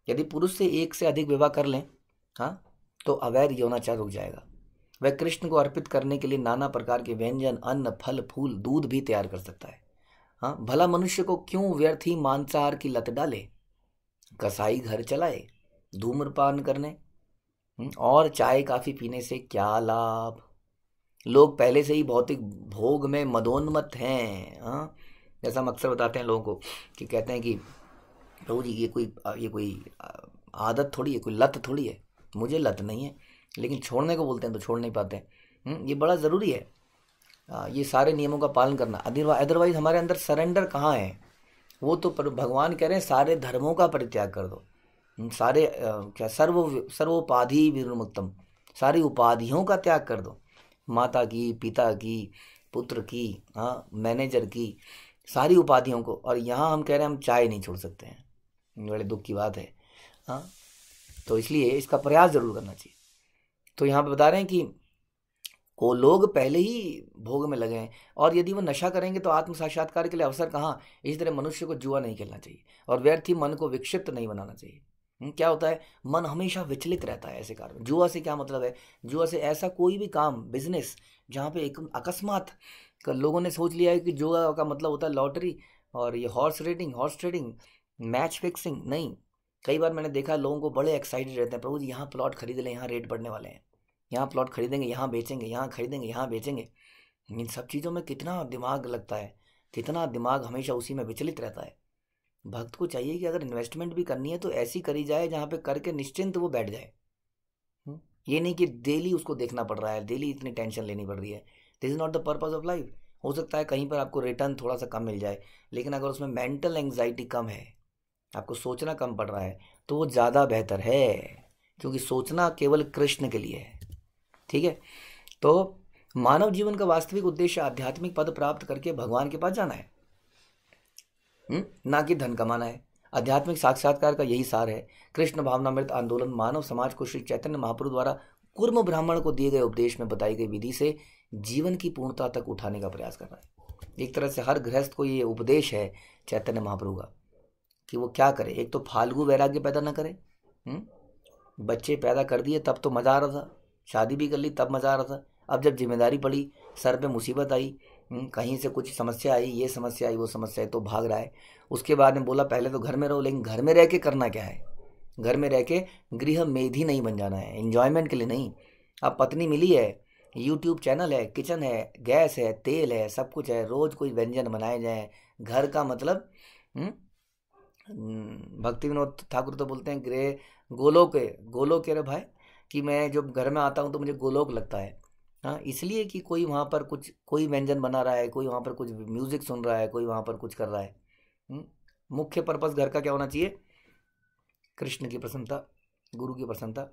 [SPEAKER 1] यदि पुरुष से एक से अधिक विवाह कर लें, हाँ, तो अवैध यौनाचार रुक जाएगा। वह कृष्ण को अर्पित करने के लिए नाना प्रकार के व्यंजन, अन्न, फल, फूल, दूध भी तैयार कर सकता है। हाँ, भला मनुष्य को क्यों व्यर्थ ही मांसाहार की लत डाले, कसाई घर चलाए, धूम्रपान करने और चाय काफी पीने से क्या लाभ। लोग पहले से ही भौतिक भोग में मदोन्मत्त हैं। हाँ, जैसा हम अक्सर बताते हैं लोगों को कि कहते हैं कि प्रभु जी ये कोई आदत थोड़ी है, कोई लत थोड़ी है। मुझे लत नहीं है, लेकिन छोड़ने को बोलते हैं तो छोड़ नहीं पाते। ये बड़ा ज़रूरी है, ये सारे नियमों का पालन करना। अदरवाइज हमारे अंदर सरेंडर कहाँ है? वो तो भगवान कह रहे हैं सारे धर्मों का परित्याग कर दो, सारे क्या सर्वोपाधि विमुक्तम, सारी उपाधियों का त्याग कर दो, माता की, पिता की, पुत्र की, हाँ, मैनेजर की, सारी उपाधियों को। और यहाँ हम कह रहे हैं हम चाय नहीं छोड़ सकते हैं, बड़े दुख की बात है। हाँ, तो इसलिए इसका प्रयास जरूर करना चाहिए। तो यहाँ पे बता रहे हैं कि को लोग पहले ही भोग में लगे हैं और यदि वो नशा करेंगे तो आत्म साक्षात्कार के लिए अवसर कहाँ। इस तरह मनुष्य को जुआ नहीं खेलना चाहिए और व्यर्थ ही मन को विक्षिप्त नहीं बनाना चाहिए। क्या होता है, मन हमेशा विचलित रहता है ऐसे कारण। जुआ से क्या मतलब है, जुआ से ऐसा कोई भी काम, बिजनेस, जहाँ पे एक अकस्मात लोगों ने सोच लिया है कि जुआ का मतलब होता है लॉटरी और ये हॉर्स ट्रेडिंग, मैच फिक्सिंग। नहीं, कई बार मैंने देखा लोगों को बड़े एक्साइटेड रहते हैं, प्रभु जी यहाँ प्लॉट खरीद लें, यहाँ रेट बढ़ने वाले हैं, यहाँ प्लॉट खरीदेंगे, यहाँ बेचेंगे, यहाँ खरीदेंगे, यहाँ बेचेंगे। इन सब चीज़ों में कितना दिमाग लगता है, कितना दिमाग हमेशा उसी में विचलित रहता है। भक्त को चाहिए कि अगर इन्वेस्टमेंट भी करनी है तो ऐसी करी जाए जहाँ पे करके निश्चिंत वो बैठ जाए। ये नहीं कि डेली उसको देखना पड़ रहा है, डेली इतनी टेंशन लेनी पड़ रही है। This is not the purpose of life. हो सकता है कहीं पर आपको रिटर्न थोड़ा सा कम मिल जाए, लेकिन अगर उसमें मेंटल एंग्जाइटी कम है, आपको सोचना कम पड़ रहा है, तो वो ज़्यादा बेहतर है, क्योंकि सोचना केवल कृष्ण के लिए है। ठीक है, तो मानव जीवन का वास्तविक उद्देश्य आध्यात्मिक पद प्राप्त करके भगवान के पास जाना है, ना कि धन कमाना है। आध्यात्मिक साक्षात्कार का यही सार है। कृष्ण भावनामृत आंदोलन मानव समाज को श्री चैतन्य महाप्रभु द्वारा कुर्म ब्राह्मण को दिए गए उपदेश में बताई गई विधि से जीवन की पूर्णता तक उठाने का प्रयास कर रहा है। एक तरह से हर गृहस्थ को ये उपदेश है चैतन्य महाप्रभु का कि वो क्या करे। एक तो फालतू वैराग्य पैदा ना करे। बच्चे पैदा कर दिए तब तो मज़ा आ रहा था, शादी भी कर ली तब मज़ा आ रहा था, अब जब जिम्मेदारी पड़ी, सर पे मुसीबत आई, कहीं से कुछ समस्या आई, ये समस्या आई, वो समस्या आई, तो भाग रहा है। उसके बाद में बोला पहले तो घर में रहो, लेकिन घर में रह के करना क्या है, घर में रह के गृह मेधी नहीं बन जाना है, एंजॉयमेंट के लिए नहीं। अब पत्नी मिली है, यूट्यूब चैनल है, किचन है, गैस है, तेल है, सब कुछ है, रोज़ कोई व्यंजन बनाए जाए। घर का मतलब भक्ति विनोद ठाकुर तो बोलते हैं गृह गोलोक है, गोलोक है रे भाई, कि मैं जब घर में आता हूँ तो मुझे गोलोक लगता है। हाँ, इसलिए कि कोई वहाँ पर कुछ, कोई व्यंजन बना रहा है, कोई वहाँ पर कुछ म्यूजिक सुन रहा है, कोई वहाँ पर कुछ कर रहा है। मुख्य पर्पस घर का क्या होना चाहिए, कृष्ण की प्रसन्नता, गुरु की प्रसन्नता।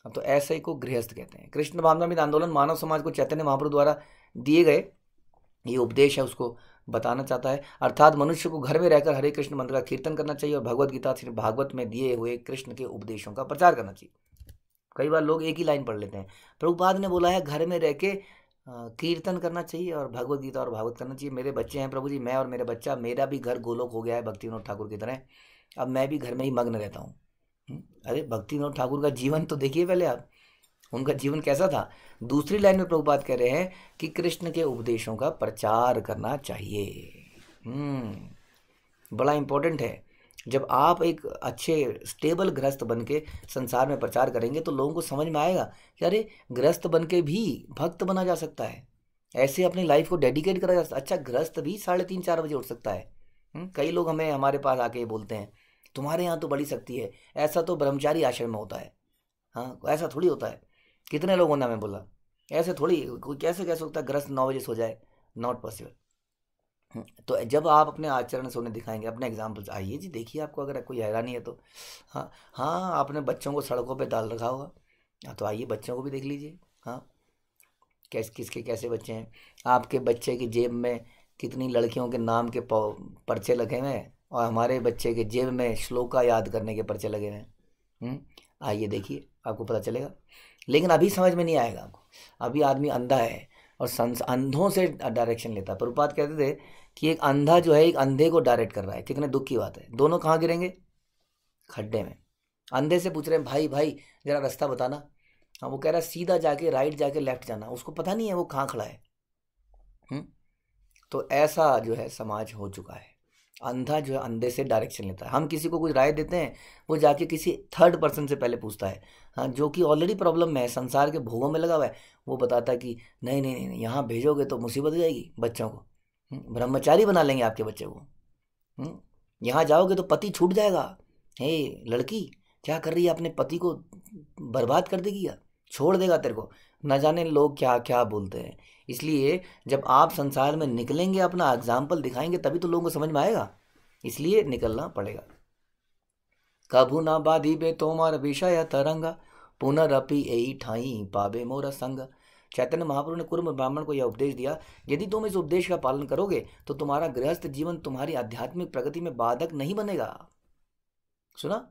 [SPEAKER 1] तो ऐसे ही को गृहस्थ कहते हैं। कृष्ण भावनामृत आंदोलन मानव समाज को चैतन्य महाप्रभु द्वारा दिए गए ये उपदेश है, उसको बताना चाहता है। अर्थात मनुष्य को घर में रहकर हरे कृष्ण मंत्र का कीर्तन करना चाहिए और भगवत गीता श्री भागवत में दिए हुए कृष्ण के उपदेशों का प्रचार करना चाहिए। कई बार लोग एक ही लाइन पढ़ लेते हैं। प्रभुपाद ने बोला है घर में रह के कीर्तन करना चाहिए और भगवत गीता और भागवत करना चाहिए। मेरे बच्चे हैं प्रभु जी, मैं और मेरा बच्चा, मेरा भी घर गोलोक हो गया है भक्ति विनोद ठाकुर की तरह। अब मैं भी घर में ही मग्न रहता हूँ। अरे भक्ति विनोद ठाकुर का जीवन तो देखिए पहले आप, उनका जीवन कैसा था। दूसरी लाइन में प्रभुपाद कह रहे हैं कि कृष्ण के उपदेशों का प्रचार करना चाहिए। बड़ा इंपॉर्टेंट है। जब आप एक अच्छे स्टेबल गृहस्थ बन के संसार में प्रचार करेंगे तो लोगों को समझ में आएगा कि अरे गृहस्थ बन के भी भक्त बना जा सकता है, ऐसे अपनी लाइफ को डेडिकेट करा जा सकता है। अच्छा, गृहस्थ भी 3:30-4 बजे उठ सकता है। कई लोग हमारे पास आके बोलते हैं तुम्हारे यहाँ तो बड़ी शक्ति है, ऐसा तो ब्रह्मचारी आश्रम में होता है। हाँ, ऐसा थोड़ी होता है। कितने लोगों ने हमें बोला ऐसे थोड़ी, कोई कैसे कह सकता है गृहस्थ 9 बजे सो जाए, नॉट पॉसिबल। तो जब आप अपने आचरण से उन्हें दिखाएंगे, अपने एग्जाम्पल्स, आइए जी देखिए, आपको अगर कोई हैरानी है तो। हाँ हाँ, आपने बच्चों को सड़कों पे डाल रखा होगा, हाँ तो आइए बच्चों को भी देख लीजिए। हाँ, किसके कैसे बच्चे हैं। आपके बच्चे की जेब में कितनी लड़कियों के नाम के पर्चे लगे हुए हैं और हमारे बच्चे के जेब में श्लोका याद करने के पर्चे लगे हुए हैं। आइए देखिए, आपको पता चलेगा। लेकिन अभी समझ में नहीं आएगा आपको, अभी आदमी अंधा है और अंधों से डायरेक्शन लेता है। प्रभुपाद कहते थे कि एक अंधा जो है एक अंधे को डायरेक्ट कर रहा है। कितने दुख की बात है। दोनों कहाँ गिरेंगे, खड्डे में। अंधे से पूछ रहे हैं भाई भाई जरा रास्ता बताना, हाँ वो कह रहा है सीधा जाके राइट जाके लेफ्ट जाना, उसको पता नहीं है वो कहाँ खड़ा है। तो ऐसा जो है समाज हो चुका है। अंधा जो है अंधे से डायरेक्शन लेता है। हम किसी को कुछ राय देते हैं, वो जाके किसी थर्ड पर्सन से पहले पूछता है, हाँ, जो कि ऑलरेडी प्रॉब्लम में है, संसार के भोगों में लगा हुआ है। वो बताता है कि नहीं नहीं नहीं, यहाँ भेजोगे तो मुसीबत हो जाएगी, बच्चों को ब्रह्मचारी बना लेंगे आपके बच्चे को। यहाँ जाओगे तो पति छूट जाएगा। हे लड़की, क्या कर रही है, अपने पति को बर्बाद कर देगी या छोड़ देगा तेरे को। न जाने लोग क्या क्या बोलते हैं। इसलिए जब आप संसार में निकलेंगे, अपना एग्जाम्पल दिखाएंगे, तभी तो लोगों को समझ में आएगा। इसलिए निकलना पड़ेगा। कभू ना बाधी बे तोमार विषय तरंगा, पुनरअपि एई ठाई पाबे मोर संग। चैतन्य महाप्रभु ने कुर्म ब्राह्मण को यह उपदेश दिया, यदि तुम इस उपदेश का पालन करोगे तो तुम्हारा गृहस्थ जीवन तुम्हारी आध्यात्मिक प्रगति में बाधक नहीं बनेगा। सुना,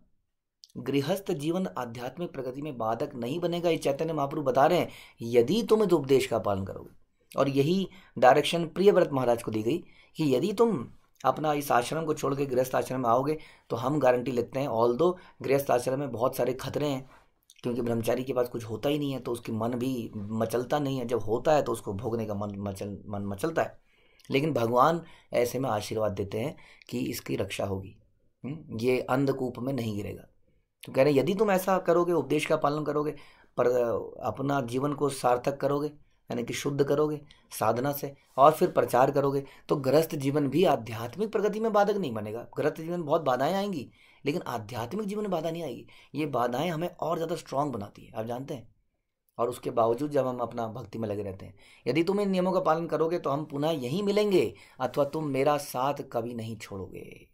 [SPEAKER 1] गृहस्थ जीवन आध्यात्मिक प्रगति में बाधक नहीं बनेगा। ये चैतन्य महाप्रभु बता रहे हैं, यदि तुम इस उपदेश का पालन करोगे। और यही डायरेक्शन प्रियव्रत महाराज को दी गई कि यदि तुम अपना इस आश्रम को छोड़ के गृहस्थ आश्रम में आओगे तो हम गारंटी लेते हैं, ऑल्दो गृहस्थ आश्रम में बहुत सारे खतरे हैं, क्योंकि ब्रह्मचारी के पास कुछ होता ही नहीं है तो उसकी मन भी मचलता नहीं है, जब होता है तो उसको भोगने का मन मचलता है। लेकिन भगवान ऐसे में आशीर्वाद देते हैं कि इसकी रक्षा होगी, ये अंधकूप में नहीं गिरेगा। तो कह रहे हैं यदि तुम ऐसा करोगे, उपदेश का पालन करोगे, पर अपना जीवन को सार्थक करोगे, यानी कि शुद्ध करोगे साधना से, और फिर प्रचार करोगे, तो गृहस्थ जीवन भी आध्यात्मिक प्रगति में बाधक नहीं बनेगा। गृहस्थ जीवन बहुत बाधाएं आएंगी, लेकिन आध्यात्मिक जीवन में बाधा नहीं आएगी। ये बाधाएं हमें और ज़्यादा स्ट्रांग बनाती है, आप जानते हैं। और उसके बावजूद जब हम अपना भक्ति में लगे रहते हैं, यदि तुम इन नियमों का पालन करोगे तो हम पुनः यहीं मिलेंगे, अथवा तुम मेरा साथ कभी नहीं छोड़ोगे।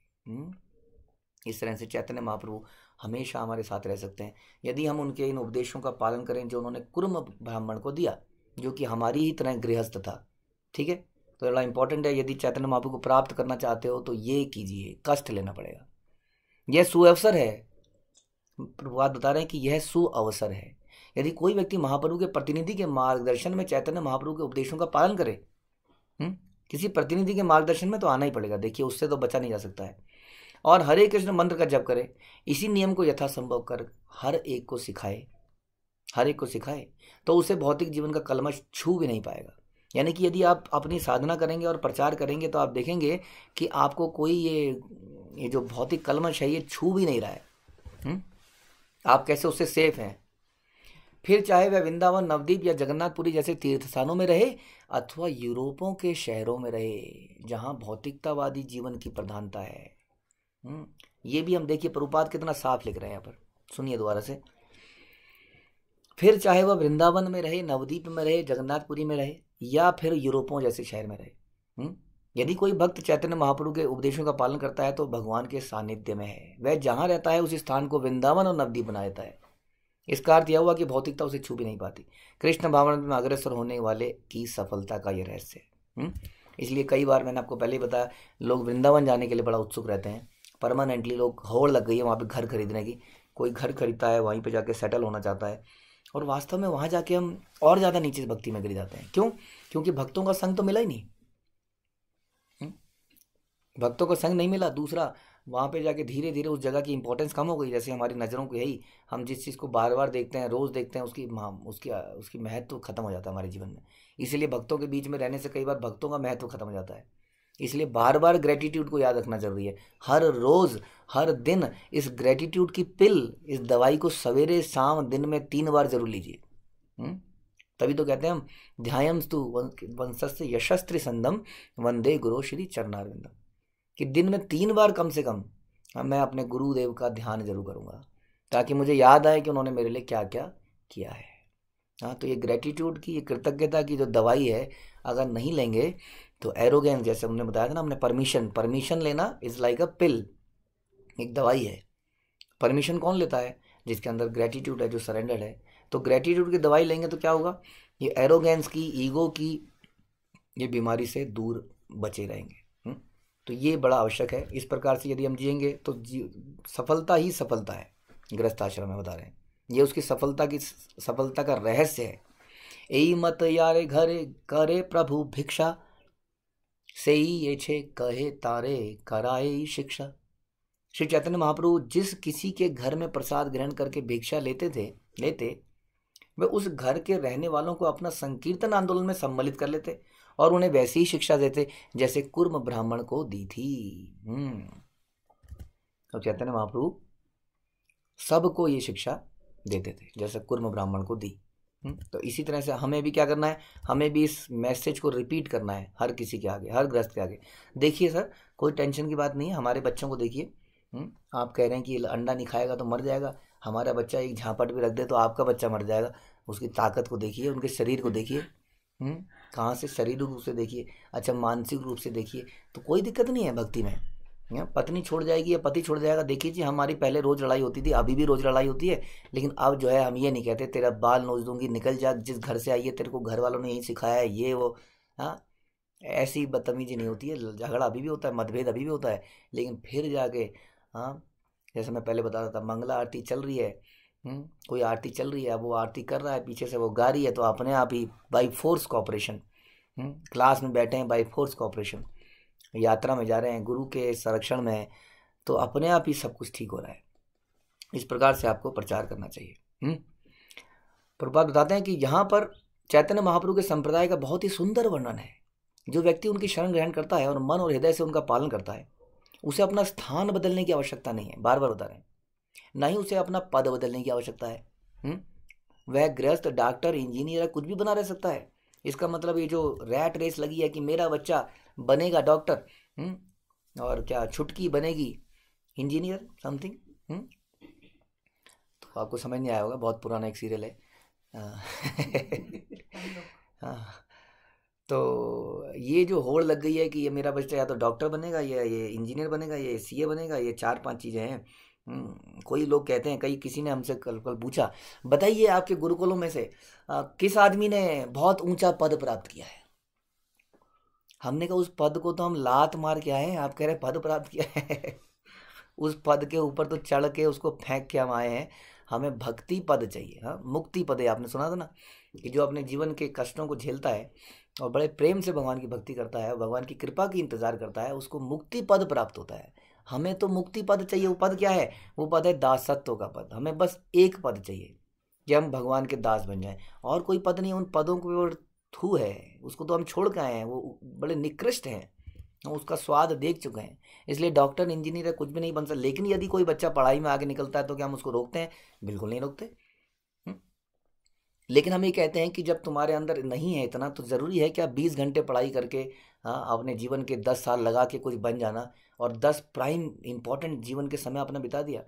[SPEAKER 1] इस तरह से चैतन्य महाप्रभु हमेशा हमारे साथ रह सकते हैं यदि हम उनके इन उपदेशों का पालन करें जो उन्होंने कुर्म ब्राह्मण को दिया, जो कि हमारी ही तरह गृहस्थ था। ठीक है, तो बड़ा इंपॉर्टेंट है, यदि चैतन्य महाप्रभु को प्राप्त करना चाहते हो तो ये कीजिए, कष्ट लेना पड़ेगा। यह सुअवसर है, प्रभुपाद बता रहे हैं कि यह सुअवसर है। यदि कोई व्यक्ति महाप्रभु के प्रतिनिधि के मार्गदर्शन में चैतन्य महाप्रभु के उपदेशों का पालन करे, किसी प्रतिनिधि के मार्गदर्शन में तो आना ही पड़ेगा, देखिए उससे तो बचा नहीं जा सकता है, और हरे कृष्ण मंत्र का जप करे, इसी नियम को यथासंभव कर हर एक को सिखाए, तो उसे भौतिक जीवन का कलमश छू भी नहीं पाएगा। यानी कि यदि आप अपनी साधना करेंगे और प्रचार करेंगे तो आप देखेंगे कि आपको कोई ये जो भौतिक कलमश है ये छू भी नहीं रहा है। आप कैसे उससे सेफ हैं। फिर चाहे वह वृंदावन, नवद्वीप या जगन्नाथपुरी जैसे तीर्थ स्थानों में रहे, अथवा यूरोपों के शहरों में रहे जहां भौतिकतावादी जीवन की प्रधानता है। ये भी हम देखिए प्रभुपाद कितना साफ लिख रहे हैं यहाँ पर, सुनिए दोबारा से। फिर चाहे वह वृंदावन में रहे, नवद्वीप में रहे, जगन्नाथपुरी में रहे, या फिर यूरोपों जैसे शहर में रहे, यदि कोई भक्त चैतन्य महाप्रभु के उपदेशों का पालन करता है तो भगवान के सानिध्य में है। वह जहाँ रहता है उस स्थान को वृंदावन और नवद्वीप बना देता है। इसका अर्थ यह हुआ कि भौतिकता उसे छू भी नहीं पाती। कृष्ण भावना में अग्रसर होने वाले की सफलता का यह रहस्य है। इसलिए कई बार मैंने आपको पहले ही बताया, लोग वृंदावन जाने के लिए बड़ा उत्सुक रहते हैं। परमानेंटली लोग होड़ लग गई है वहाँ पे घर खरीदने की, कोई घर खरीदता है वहीं पे जाके सेटल होना चाहता है, और वास्तव में वहाँ जाके हम और ज़्यादा नीचे भक्ति में गिर जाते हैं। क्यों? क्योंकि भक्तों का संग तो मिला ही नहीं, भक्तों का संग नहीं मिला। दूसरा, वहाँ पे जाके धीरे धीरे उस जगह की इंपॉर्टेंस कम हो गई। जैसे हमारी नज़रों को यही, हम जिस चीज़ को बार बार देखते हैं, रोज़ देखते हैं, उसकी महत्व खत्म हो जाता है हमारे जीवन में। इसलिए भक्तों के बीच में रहने से कई बार भक्तों का महत्व खत्म हो जाता है। इसलिए बार बार ग्रेटिट्यूड को याद रखना जरूरी है। हर रोज़ हर दिन इस ग्रेटिट्यूड की पिल, इस दवाई को सवेरे शाम दिन में 3 बार जरूर लीजिए। तभी तो कहते हैं हम ध्यायंस्तु वंशस्य यशस्त्र संदम वंदे गुरु श्री चरणारविंदम, कि दिन में 3 बार कम से कम मैं अपने गुरुदेव का ध्यान जरूर करूँगा, ताकि मुझे याद आए कि उन्होंने मेरे लिए क्या क्या किया है। हाँ, तो ये ग्रेटिट्यूड की, ये कृतज्ञता की जो दवाई है, अगर नहीं लेंगे तो एरोगेंस, जैसे हमने बताया था ना, हमने परमिशन लेना इज लाइक अ पिल, एक दवाई है। परमिशन कौन लेता है? जिसके अंदर ग्रेटिट्यूड है, जो सरेंडर है। तो ग्रेटिट्यूड की दवाई लेंगे तो क्या होगा? ये एरोगेंस की, ईगो की ये बीमारी से दूर बचे रहेंगे। तो ये बड़ा आवश्यक है। इस प्रकार से यदि हम जिएंगे तो सफलता ही सफलता है। गृहस्थ आश्रम में बता रहे हैं, ये उसकी सफलता का रहस्य है। यही मत यारे घरे करे प्रभु भिक्षा, से ही ये छे कहे तारे कराए शिक्षा। श्री चैतन्य महाप्रभु जिस किसी के घर में प्रसाद ग्रहण करके भिक्षा लेते वे उस घर के रहने वालों को अपना संकीर्तन आंदोलन में सम्मिलित कर लेते और उन्हें वैसी ही शिक्षा देते जैसे कुर्म ब्राह्मण को दी थी। तो चैतन्य महाप्रभु सबको ये शिक्षा देते थे जैसे कुर्म ब्राह्मण को दी। तो इसी तरह से हमें भी क्या करना है? हमें भी इस मैसेज को रिपीट करना है हर किसी के आगे, हर गृहस्थ के आगे। देखिए सर, कोई टेंशन की बात नहीं है। हमारे बच्चों को देखिए, आप कह रहे हैं कि अंडा नहीं खाएगा तो मर जाएगा। हमारा बच्चा एक झापट भी रख दे तो आपका बच्चा मर जाएगा। उसकी ताकत को देखिए, उनके शरीर को देखिए, कहाँ से शारीरिक रूप से देखिए, अच्छा मानसिक रूप से देखिए, तो कोई दिक्कत नहीं है भक्ति में। पत्नी छोड़ जाएगी या पति छोड़ जाएगा, देखिए जी, हमारी पहले रोज लड़ाई होती थी, अभी भी रोज लड़ाई होती है, लेकिन अब जो है हम ये नहीं कहते तेरा बाल नोच दूंगी, निकल जा, जिस घर से आई है तेरे को घर वालों ने यही सिखाया है, ये वो। हाँ, ऐसी बदतमीजी नहीं होती है। झगड़ा अभी भी होता है, मतभेद अभी भी होता है, लेकिन फिर जाके, हाँ, जैसे मैं पहले बता रहा था, मंगला आरती चल रही है, कोई आरती चल रही है, अब वो आरती कर रहा है, पीछे से वो गा रही है, तो अपने आप ही बाई फोर्स कॉपरेशन, क्लास में बैठे हैं बाई फोर्स कॉपरेशन, यात्रा में जा रहे हैं, गुरु के संरक्षण में हैं, तो अपने आप ही सब कुछ ठीक हो रहा है। इस प्रकार से आपको प्रचार करना चाहिए। प्रभुपाद बताते हैं कि यहाँ पर चैतन्य महाप्रभु के संप्रदाय का बहुत ही सुंदर वर्णन है। जो व्यक्ति उनकी शरण ग्रहण करता है और मन और हृदय से उनका पालन करता है, उसे अपना स्थान बदलने की आवश्यकता नहीं है, बार बार बता रहे हैं, ना ही उसे अपना पद बदलने की आवश्यकता है। वह गृहस्थ, डॉक्टर, इंजीनियर कुछ भी बना रह सकता है। इसका मतलब ये जो रैट रेस लगी है कि मेरा बच्चा बनेगा डॉक्टर, और क्या छुटकी बनेगी इंजीनियर समथिंग, तो आपको समझ नहीं आया होगा, बहुत पुराना एक सीरियल है। हाँ, तो ये जो होड़ लग गई है कि ये मेरा बच्चा या तो डॉक्टर बनेगा, ये इंजीनियर बनेगा, ये सीए बनेगा, ये 4-5 चीज़ें हैं। कोई लोग कहते हैं, किसी ने हमसे कल पूछा, बताइए आपके गुरुकुलों में से किस आदमी ने बहुत ऊंचा पद प्राप्त किया है। हमने कहा उस पद को तो हम लात मार के आए हैं, आप कह रहे पद प्राप्त किया है। उस पद के ऊपर तो चढ़ के उसको फेंक के हम आए हैं। हमें भक्ति पद चाहिए। हाँ, मुक्ति पद है, आपने सुना था ना कि जो अपने जीवन के कष्टों को झेलता है और बड़े प्रेम से भगवान की भक्ति करता है, भगवान की कृपा की इंतजार करता है, उसको मुक्ति पद प्राप्त होता है। हमें तो मुक्ति पद चाहिए। वो पद क्या है? वो पद है दासत्व का पद। हमें बस एक पद चाहिए कि हम भगवान के दास बन जाएं, और कोई पद नहीं। उन पदों को थू है, उसको तो हम छोड़ के आए हैं, वो बड़े निकृष्ट हैं, हम उसका स्वाद देख चुके हैं। इसलिए डॉक्टर, इंजीनियर कुछ भी नहीं बन सकता। लेकिन यदि कोई बच्चा पढ़ाई में आगे निकलता है तो क्या हम उसको रोकते हैं? बिल्कुल नहीं रोकते। लेकिन हम ये कहते हैं कि जब तुम्हारे अंदर नहीं है इतना, तो ज़रूरी है क्या 20 घंटे पढ़ाई करके, हाँ, अपने जीवन के 10 साल लगा के कुछ बन जाना, और 10 प्राइम इंपॉर्टेंट जीवन के समय अपना बिता दिया।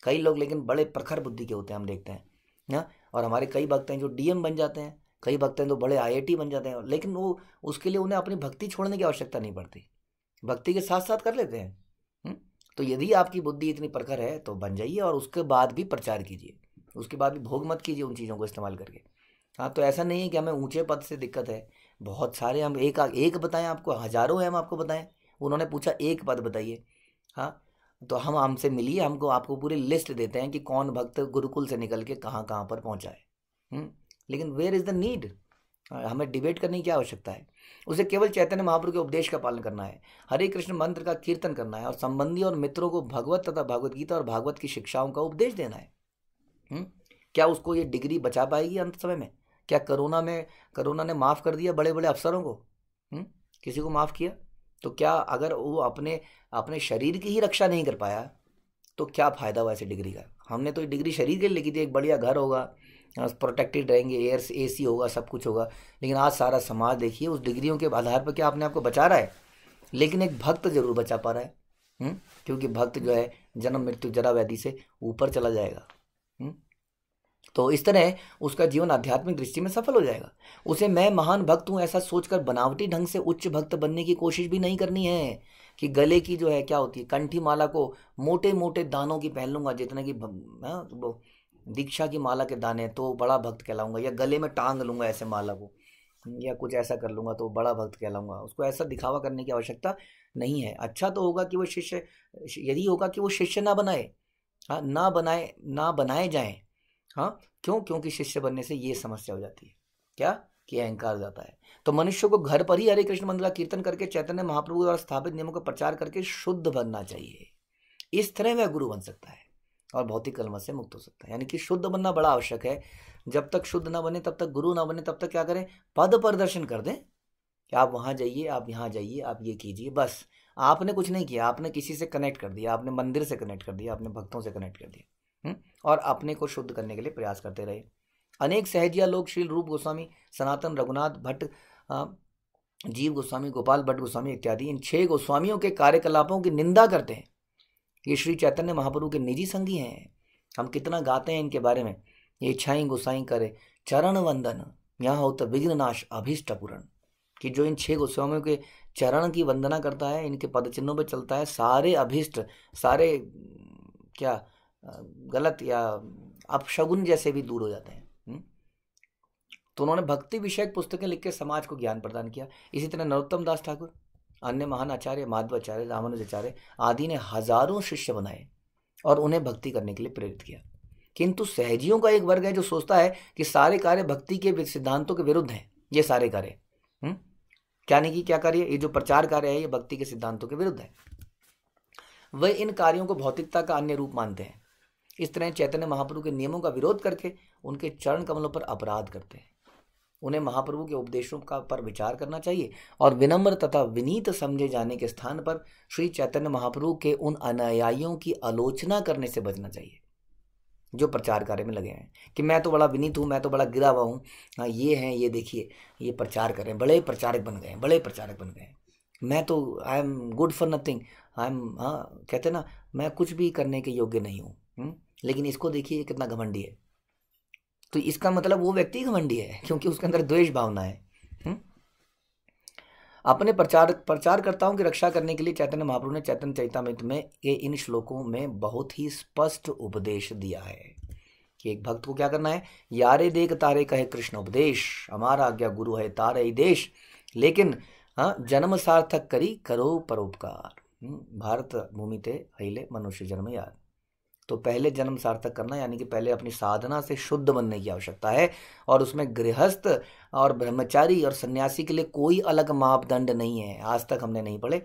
[SPEAKER 1] कई लोग लेकिन बड़े प्रखर बुद्धि के होते हैं, हम देखते हैं ना। और हमारे कई भक्त हैं जो डीएम बन जाते हैं, कई भक्त हैं तो बड़े आईआईटी बन जाते हैं, लेकिन वो उसके लिए उन्हें अपनी भक्ति छोड़ने की आवश्यकता नहीं पड़ती, भक्ति के साथ साथ कर लेते हैं। तो यदि आपकी बुद्धि इतनी प्रखर है तो बन जाइए, और उसके बाद भी प्रचार कीजिए, उसके बाद भी भोग मत कीजिए उन चीज़ों को इस्तेमाल करके। हाँ, तो ऐसा नहीं है कि हमें ऊंचे पद से दिक्कत है, बहुत सारे हम एक बताएं आपको, हजारों हैं हम आपको बताएं। उन्होंने पूछा एक पद बताइए, हाँ, तो हम हमसे मिलिए, हमको आपको पूरी लिस्ट देते हैं कि कौन भक्त गुरुकुल से निकल के कहाँ कहाँ पर पहुँचा है। लेकिन वेयर इज़ द नीड? हमें डिबेट करने की क्या आवश्यकता है? उसे केवल चैतन्य महाप्रभु के उपदेश का पालन करना है, हरे कृष्ण मंत्र का कीर्तन करना है, और संबंधी और मित्रों को भगवत तथा भगवत गीता और भागवत की शिक्षाओं का उपदेश देना है। क्या उसको ये डिग्री बचा पाएगी अंत समय में? क्या कोरोना ने माफ़ कर दिया बड़े बड़े अफसरों को? किसी को माफ़ किया? तो क्या अगर वो अपने शरीर की ही रक्षा नहीं कर पाया तो क्या फ़ायदा हुआ ऐसी डिग्री का? हमने तो डिग्री शरीर के लिए लिखी थी, एक बढ़िया घर होगा, प्रोटेक्टेड रहेंगे, एयर एसी होगा, सब कुछ होगा। लेकिन आज सारा समाज देखिए उस डिग्रियों के आधार पर क्या अपने आप को बचा रहा है? लेकिन एक भक्त जरूर बचा पा रहा है, क्योंकि भक्त जो है जन्म मृत्यु जरा व्याधि से ऊपर चला जाएगा। तो इस तरह उसका जीवन आध्यात्मिक दृष्टि में सफल हो जाएगा। उसे मैं महान भक्त हूँ ऐसा सोचकर बनावटी ढंग से उच्च भक्त बनने की कोशिश भी नहीं करनी है, कि गले की जो है क्या होती है, कंठी माला को मोटे मोटे दानों की पहन लूंगा, जितने की वो दीक्षा की माला के दाने, तो बड़ा भक्त कहलाऊंगा, या गले में टांग लूंगा ऐसे माला को, या कुछ ऐसा कर लूंगा तो बड़ा भक्त कहलाऊंगा। उसको ऐसा दिखावा करने की आवश्यकता नहीं है। अच्छा तो होगा कि वो शिष्य, यदि होगा कि वो शिष्य ना बनाए, हाँ, ना बनाए जाएं। हाँ, क्योंकि शिष्य बनने से ये समस्या हो जाती है, क्या कि अहंकार जाता है। तो मनुष्य को घर पर ही हरे कृष्ण मंत्र का कीर्तन करके चैतन्य महाप्रभु द्वारा स्थापित नियमों का प्रचार करके शुद्ध बनना चाहिए। इस तरह वह गुरु बन सकता है और भौतिक कलमश से मुक्त हो सकता है। यानी कि शुद्ध बनना बड़ा आवश्यक है। जब तक शुद्ध ना बने, तब तक गुरु ना बने, तब तक क्या करें? पद प्रदर्शन कर दें कि आप वहाँ जाइए, आप यहाँ जाइए, आप ये कीजिए। बस आपने कुछ नहीं किया, आपने किसी से कनेक्ट कर दिया, आपने मंदिर से कनेक्ट कर दिया, आपने भक्तों से कनेक्ट कर दिया, और अपने को शुद्ध करने के लिए प्रयास करते रहे। अनेक सहजिया लोग श्री रूप गोस्वामी, सनातन, रघुनाथ भट्ट, जीव गोस्वामी, गोपाल भट्ट गोस्वामी इत्यादि इन 6 गोस्वामियों के कार्यकलापों की निंदा करते हैं। ये श्री चैतन्य महाप्रभु के निजी संगी हैं। हम कितना गाते हैं इनके बारे में, ये इच्छाई गोसाई करे चरण वंदन, यहाँ हो तो विघ्न नाश अभीष्ट पूरण। कि जो इन 6 गोस्वामियों के चरण की वंदना करता है, इनके पद चिन्हों पर चलता है, सारे अभीष्ट, सारे क्या गलत या अपशगुन जैसे भी दूर हो जाते हैं। तो उन्होंने भक्ति विषयक पुस्तकें लिख के समाज को ज्ञान प्रदान किया। इसी तरह नरोत्तम दास ठाकुर, अन्य महान आचार्य, माधवाचार्य, रामानुजाचार्य आदि ने हजारों शिष्य बनाए और उन्हें भक्ति करने के लिए प्रेरित किया। किंतु सहजियों का एक वर्ग है जो सोचता है कि सारे कार्य भक्ति के सिद्धांतों के विरुद्ध हैं। ये सारे कार्य क्या नहीं की क्या कार्य, ये जो प्रचार कार्य है ये भक्ति के सिद्धांतों के विरुद्ध है। वे इन कार्यों को भौतिकता का अन्य रूप मानते हैं। इस तरह चैतन्य महाप्रभु के नियमों का विरोध करके उनके चरण कमलों पर अपराध करते हैं। उन्हें महाप्रभु के उपदेशों का पर विचार करना चाहिए और विनम्र तथा विनीत समझे जाने के स्थान पर श्री चैतन्य महाप्रभु के उन अनुयायियों की आलोचना करने से बचना चाहिए जो प्रचार कार्य में लगे हैं कि मैं तो बड़ा विनीत हूँ, मैं तो बड़ा गिरा हुआ हूँ, हाँ ये हैं, ये देखिए ये प्रचार कर रहे हैं, बड़े प्रचारक बन गए हैं, बड़े प्रचारक बन गए हैं, मैं तो I am good for nothing, I am, हाँ कहते ना, मैं कुछ भी करने के योग्य नहीं हूँ। लेकिन इसको देखिए कितना घमंडी है। तो इसका मतलब वो व्यक्ति घमंडी है क्योंकि उसके अंदर द्वेष भावना है। अपने प्रचारकर्ताओं की रक्षा करने के लिए चैतन्य महाप्रभु ने चैतन्य चरितामृत में ये इन श्लोकों में बहुत ही स्पष्ट उपदेश दिया है कि एक भक्त को क्या करना है। यारे देख तारे कहे कृष्ण उपदेश, हमारा आज्ञा गुरु है तारे ही देश, लेकिन हाँ जन्म सार्थक करी करो परोपकार, भारत भूमि ते हिले मनुष्य जन्म याद। तो पहले जन्म सार्थक करना यानी कि पहले अपनी साधना से शुद्ध बनने की आवश्यकता है और उसमें गृहस्थ और ब्रह्मचारी और सन्यासी के लिए कोई अलग मापदंड नहीं है, आज तक हमने नहीं पढ़े।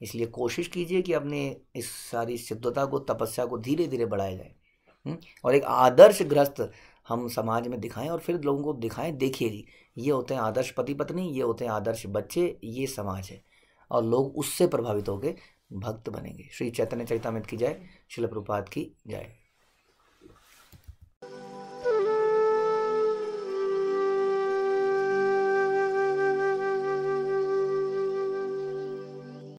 [SPEAKER 1] इसलिए कोशिश कीजिए कि अपने इस सारी सिद्धता को, तपस्या को धीरे धीरे बढ़ाया जाए और एक आदर्श गृहस्थ हम समाज में दिखाएं और फिर लोगों को दिखाएं, देखिए जी ये होते हैं आदर्श पति पत्नी, ये होते हैं आदर्श बच्चे, ये समाज है, और लोग उससे प्रभावित होकर भक्त बनेंगे। श्री चैतन्य चरितामृत की जय, श्रील प्रभुपाद की जय।